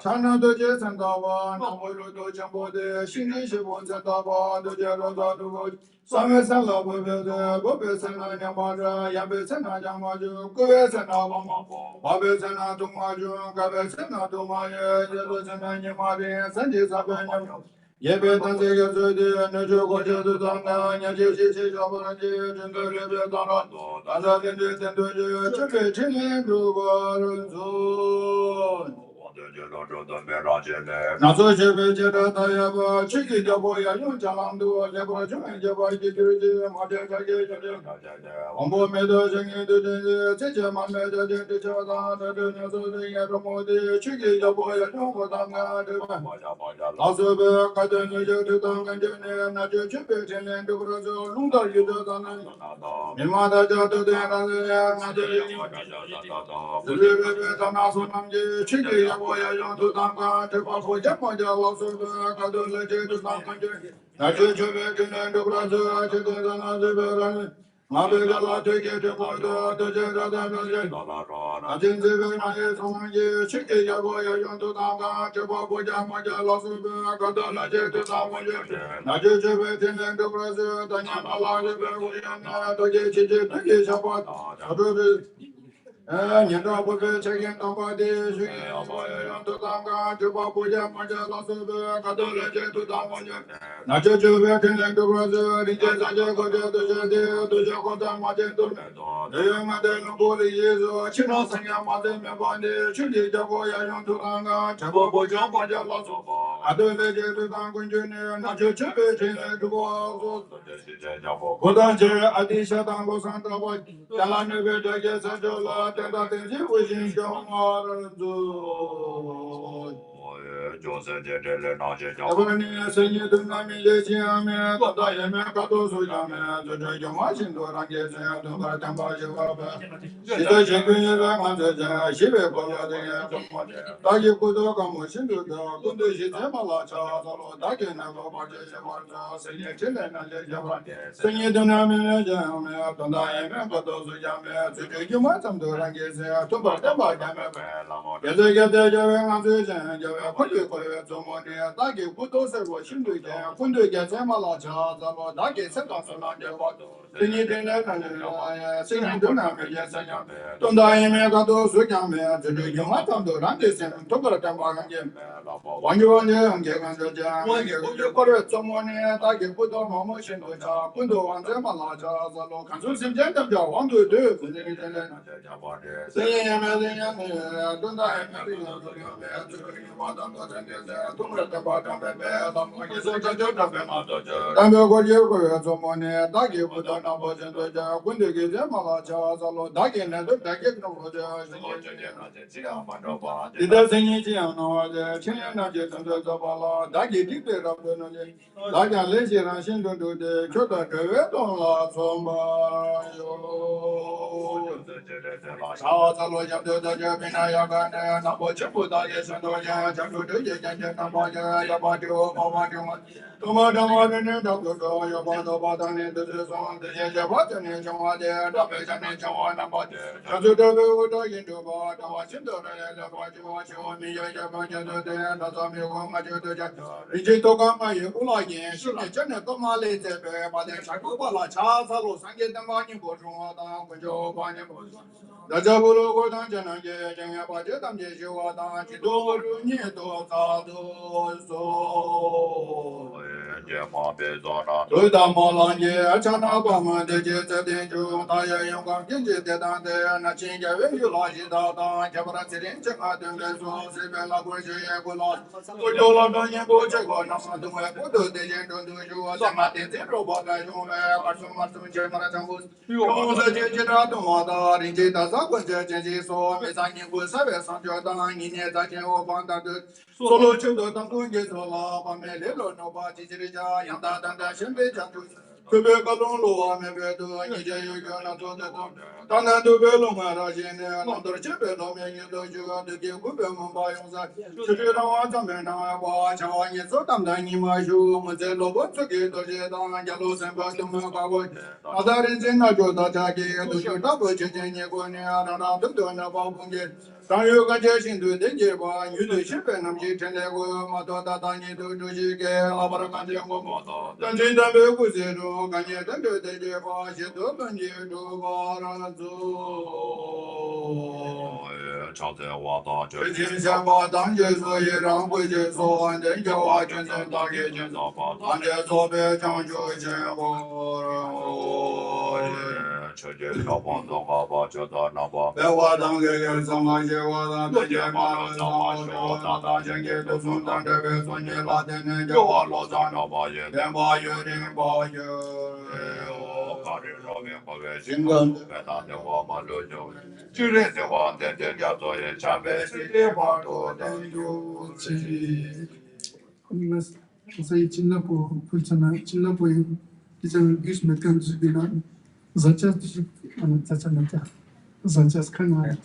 Chana doje sandava, namolo do jambo de, shini shibo sandava, doje roda do, same sala bobe de, bobe sena nyamara, yabe sena jamaju, kube sena mama, babe sena tumaju, kabe sena tumaye, yedo sena nyamari, sanji sabe nyam. Yebe tanze yazode, nejo goje do tanga, nyaje shishi jabaranje, jendo lebe tanga, taza kende tendoje, chepe chile do baranzo. Nazo Jebe Jeda Tayaba, Chiki Jaboya, Yujalandu, Lebra Jumi Jaba, Giri, Madeka, Ombo Medo, Jengi, Teja Mameda, Jada, the Nazo, the Ramodi, Chiki Jaboya, Yunga, Lazo, Kadan, Jadu, Najo Jebe, and Dubrazo, Lunda, Yudan, Nimada Jadu, the Chiki Jaboya, Yunga, Tepa, Japa, also Kadula, Jadu, Najo Jebe, and Dubrazo, Jadu, Mabela to get a border, to get a I didn't live in my head on you, chicken, your boy, you want to talk to Boja, Maja, Los Gadala, to Tama, I did you wait in the Brazil, the Yamala, to get you to get your body. You know, we're taking nobody, she to Tanga, to Babuja, Maja, Los Gadala, to Tama. Not just you waiting like the brother, it is a jago to Jacota, Maja, the mother, nobody is a chino, and your mother, my body, Chili, the boy, I want to Tanga, Chaboja, Maja, Los. I don't let you to Tanga Junior, not your chipping like the walls. Godanger, Adisha, Tango Santa Boy, Talana, Vegas, and Jola, and that is it, which is your mother. Joseph de la Javani, Senior to Nami, Yame, Tayame, Kato Suyame, the Dragon Machine, or I guess, to Batamba, she's a champion, she will follow the Taki Kudo, Commotion to the Kundu, she's a Malacha, Taki and Nabo, Senior Children, and Javani, Senior to Nami, Jame, Tayame, Kato Suyame, to take you much of the Ranges, to Batamba, Yame, as I get the Javan, Javan, someone here, Taki Kudo, Washington, Kundu gets Malacha, the Taki set off Singing to Nami, yes, I am. Don't I make a dose with Yame, to do you want to run this and talk about them again. When you want to get under the jam, when you correct someone here, I can put on my motion with a Kundo and Zemalaja, the local Susan Gentle, want to do. Saying, don't I Rajabulu Godan Jaya Pajatam Jeshuada, Chidoru Nieto Sado So Ludamolange, Achana Bama, the Jetta Denju, Taya Yoga, Kinji, the Dante, and a change of Lajida, Jabaratin, Chakatum, Sibella Guja, Udola Donya Bojago, Namadu, the Jenton, the Matin, Robot, Asuma, Jamaratam, you also did not mother in Jita Zakas, so Messani was Savas on Jordan in Yetakin Panda. Solo to the Tanguis, Pamela, nobody, Yanda, Shimbe, Quebec alone, Mevedo, and Jayana to the Tana to Belo Marajin, another Chipel, you to give Mumbai on that. If you don't want to man, I watch on your Sotam Danimaju, Mazelo, what to get the Jetan and Yalos and Batum. Other is in a Jotaki, to shoot up with Jenya, and I'm doing about Punget. You got Jason to the Jeva, you do ship and I'm getting a Matota Tani to Jike, Abarakan Moto. Then the Buzero, can you do the Jeva, you do, and you do Varazo. Children, Shabbat, Jesu, which is so, and then you watch and target yourself. And there's all the John George. Saya Chinnapo, Pulsana, Chinnapo, is a Gish Mekan Zubina, Zachas, and Zachanata, Zachas Kana,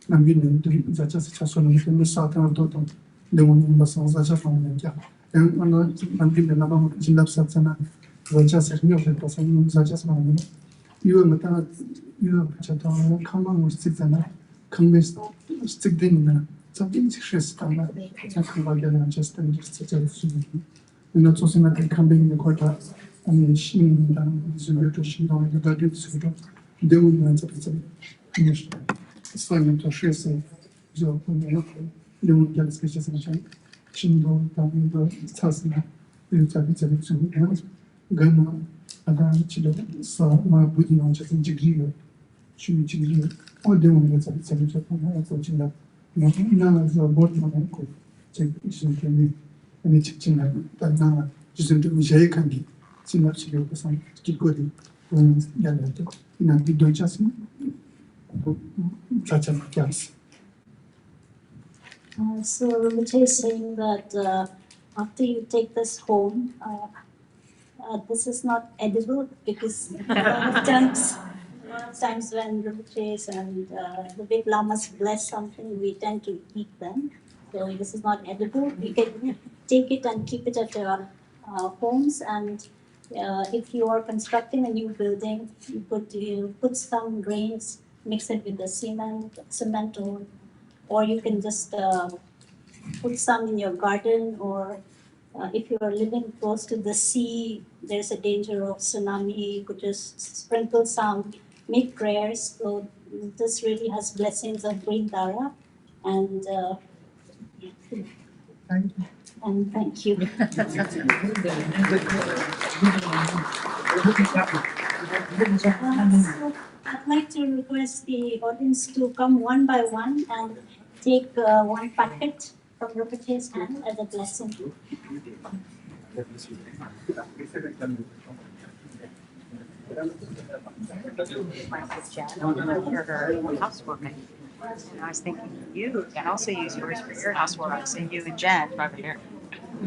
Nambin, Zachas Chason, and the Satan Toton, the one in the Sans Zachan, and Nambin, the Nabam, Jindap Satsana, Zachas, Zachas, 이거 뭐다 이거 저도 컴만 있잖아. 컴베스 스틱딩이나 something 스트레스다나 잠깐 가게는 just 진짜 수준. 이나 조심하게 컴베인 거다. 아니 신이랑 이제 신도 이거 될 수도 되는 잡자. Славим то шесть взял помимо левую гальскую сейчас начали шиндо там до цасна и утягивается все гана ада чило са ма будем сейчас интегрировать чуть интегрировать он демонстрируется все это очень да на за борт манку 제 신경이 아니 직진나 단나 지금 좀 제약한게 지나치게 그래서 길거리 야는데 그냥 비도 찼으면 such a yes. So Rinpoche is saying that after you take this home, this is not edible because a lot of times when Rinpoches and the big lamas bless something, we tend to eat them. So this is not edible. You can take it and keep it at your homes, and if you are constructing a new building, you put some grains, mix it with the cement, or you can just put some in your garden, or if you are living close to the sea, there's a danger of tsunami, you could just sprinkle some, make prayers. So this really has blessings of green dara, and thank you. So I'd like to request the audience to come one by one and take one packet from Rinpoche's hand as a blessing. Housewarming. And I was thinking you can also use yours for your housewarming. So you and Jen, right here.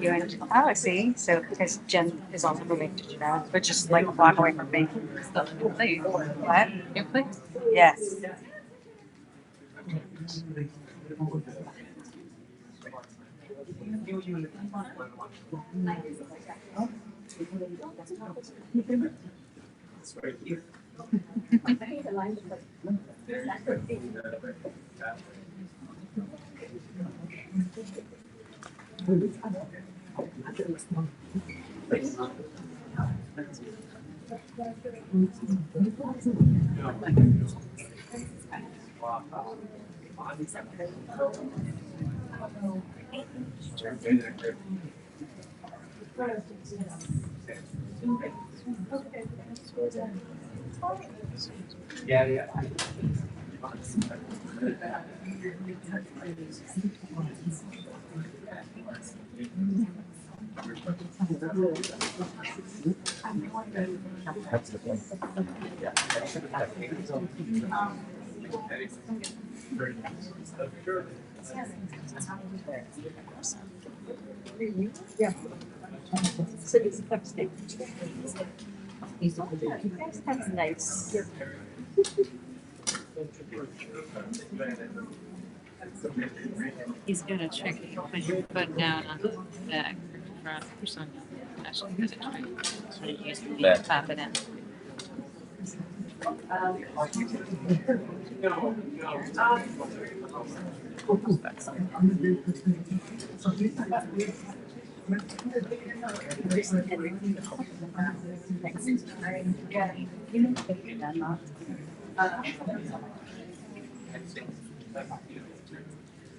You and oh, I see. So because Jen is also moving to Japan, but just like a block away from me. What? Your place? Yes. Yeah. That's the thing. Yeah. Very nice. Yeah. So it's upstairs. That's nice. He's gonna check it when you put down on the back front or something. Actually, because it's right. So you use the tap it in.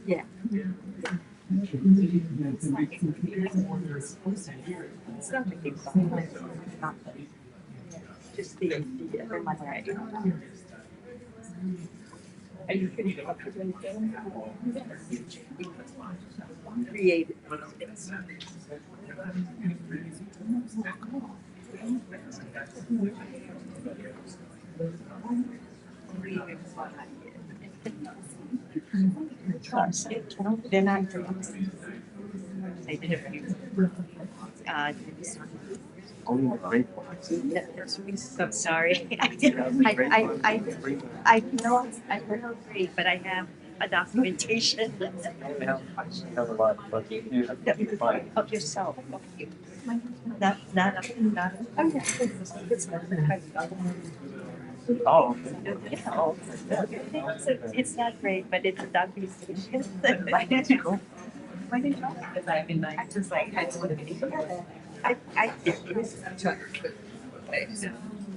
Yeah. It's not a big song. Just the everyone right. Are you pretty confident? Creative. They're not. They did Only the great I'm sorry. I know I don't agree, but I have a documentation. I have a lot, but you're fine. Of yourself. Not. Oh. It's not great, but it's a documentation. Cool. Because I've been like, I just like, I sort of, I,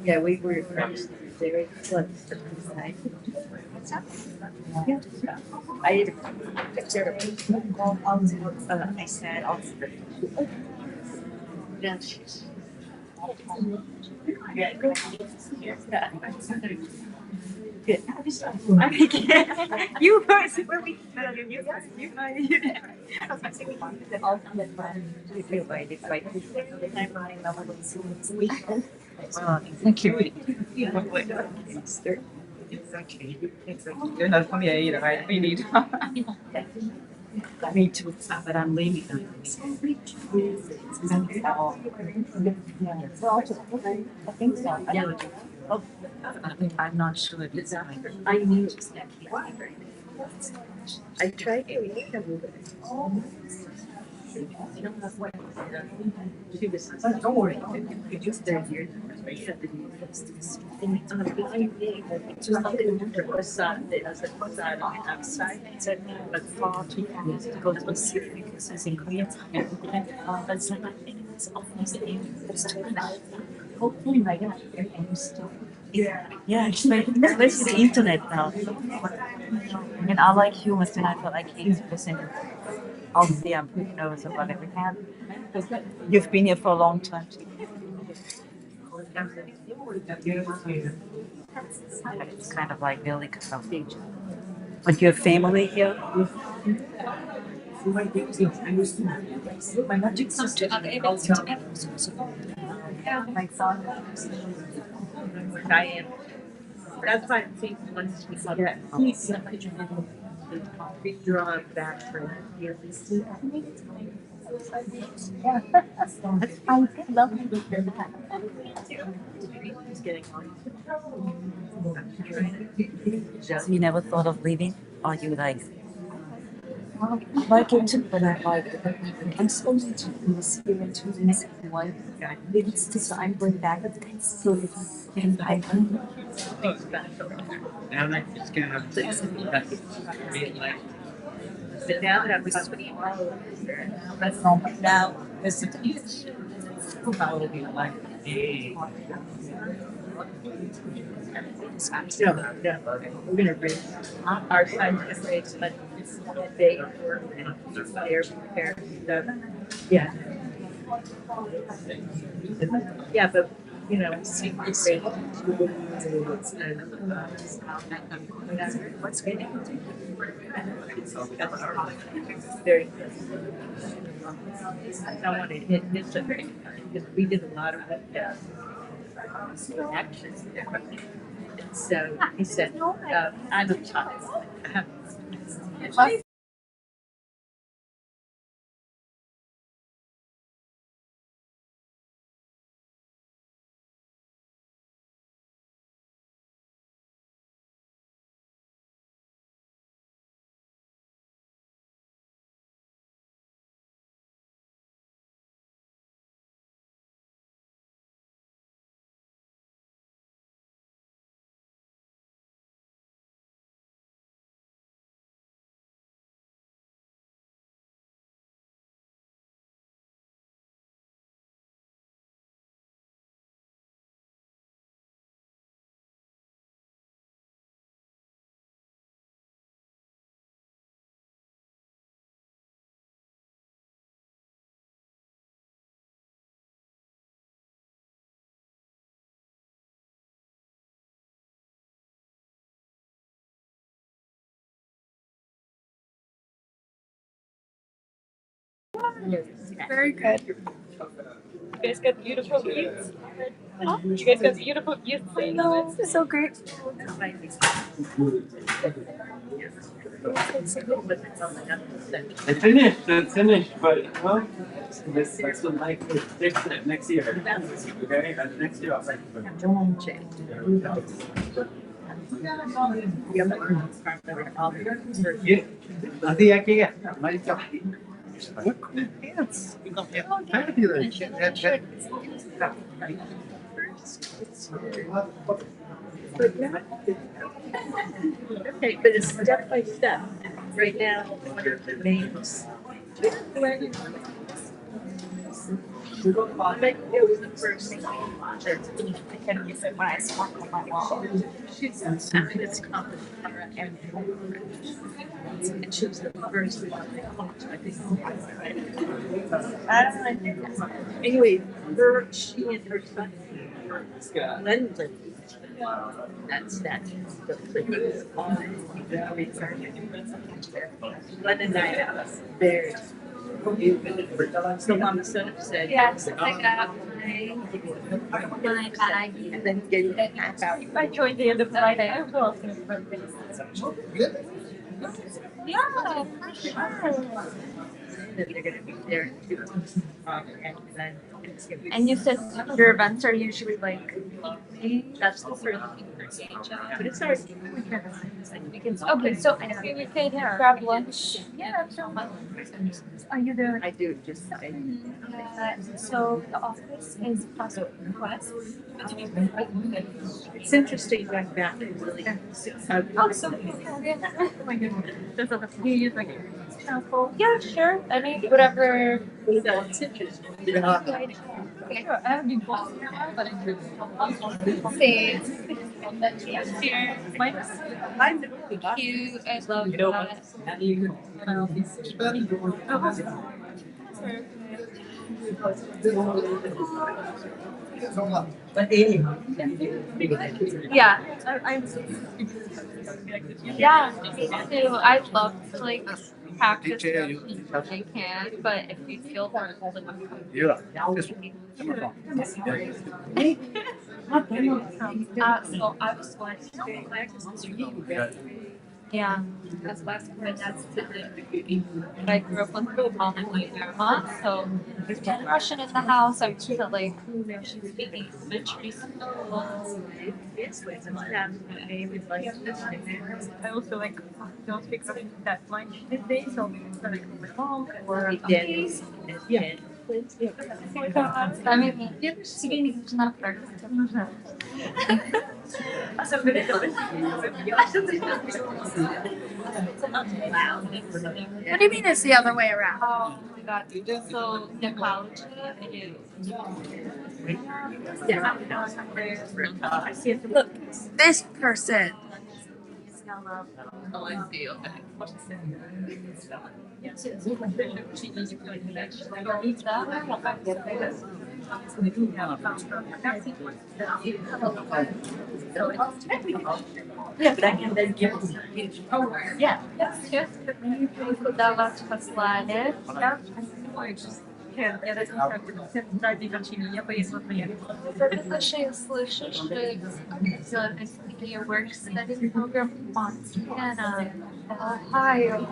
yeah, we were friends. Very close. Yeah. I I said, yeah, yeah, good. I mean, you were when we you I was saying the ultimate one. You feel like it's like the timeline level is weekend. Thank you. It's okay. It's okay. You're not from here either, right? We need. Me too, but I'm leaving. I think so. Yeah. Oh, I'm not sure if it's like. I knew. I tried to read them. Don't worry. You just there here. And it's on a blind day, but it's just like the facade, the facade on the outside. It's a far too close to go to see because it's in Korea. But it's like, I think it's almost the end. Hopefully, my God, everything is still. Yeah, especially the internet now. I mean, I like humans and I feel like he's missing. Obviously, I'm pretty nervous about everything. You've been here for a long time. It's kind of like really kind of big. But your family here? Yeah, my father. Diane. That's why I think once we saw that, he's drawn back for years. Yeah. I love him. He's getting on. So you never thought of leaving? Or you like it too, but I like it. I'm supposed to be the spirit to the next one. It's designed for back of the so it can I Now I'm just gonna be like. But now that I'm that's normal. Now It's probably like a. no, we're gonna bring our time to raise but they they're prepared. Yeah. Yeah, but you know, secret rate. What's great? Very I don't want to hit this because we did a lot of actions. So he said, I'm a child. Very good. You guys got beautiful views. You guys got beautiful views. I know. It's so great. It's finished, but well, this would like to fix it next year. Okay, next year I'll like it. Don't change. Yeah, nanti ya kaya, mari kita. But not, okay, but it's step by step. Right now, one of the names. Like, it was the first thing I can use it when I sparkle my wall. she's after it's called Tara and she was the first one. I think. Anyway, she and her son, Lendley, that's the place. Len and I was very. So Mama sort of said. Yes, I got my bag. And then gave it half out. I joined the end of Friday. I will. Yeah, for sure. They're gonna be there too. And then it's gonna be. And you said your events are usually like weekly. That's the sort of thing for But it's already. Okay, so we can grab lunch. Yeah, so are you there? I do just. So the office is Passport West. It's interesting going back and really. Oh, so oh my goodness. There's a few years like yeah, sure. I mean, whatever. It's interesting. Okay, sure. I haven't been walking around, but I do. See. I'm Cute. I love that. But anyhow. Yeah, I'm. Yeah, me too. I'd love to like practice if I can, but if you feel comfortable, so I was going to. Yeah, that's last year. That's but I grew up with my mom and my grandma, so there's one Russian in the house. I went to like she's speaking elementary school. I also like don't speak Russian that much these days, so it's like my mom or yeah. I mean, speaking is not perfect. What do you mean it's the other way around? Oh my god, so the college Look, this person. Oh, I see. Okay. Yeah, but I can then give them. Yeah, that's just dawać posłanie. Zapyta się, jak słyszysz, że jest taki work study program w Montana, Ohio.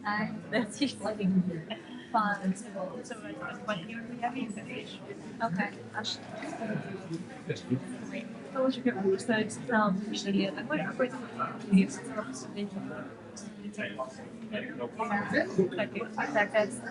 Okay. That's just like fun. So when you're having okay. To już wiem, że to jest tam, że nie, tak jest tak jest.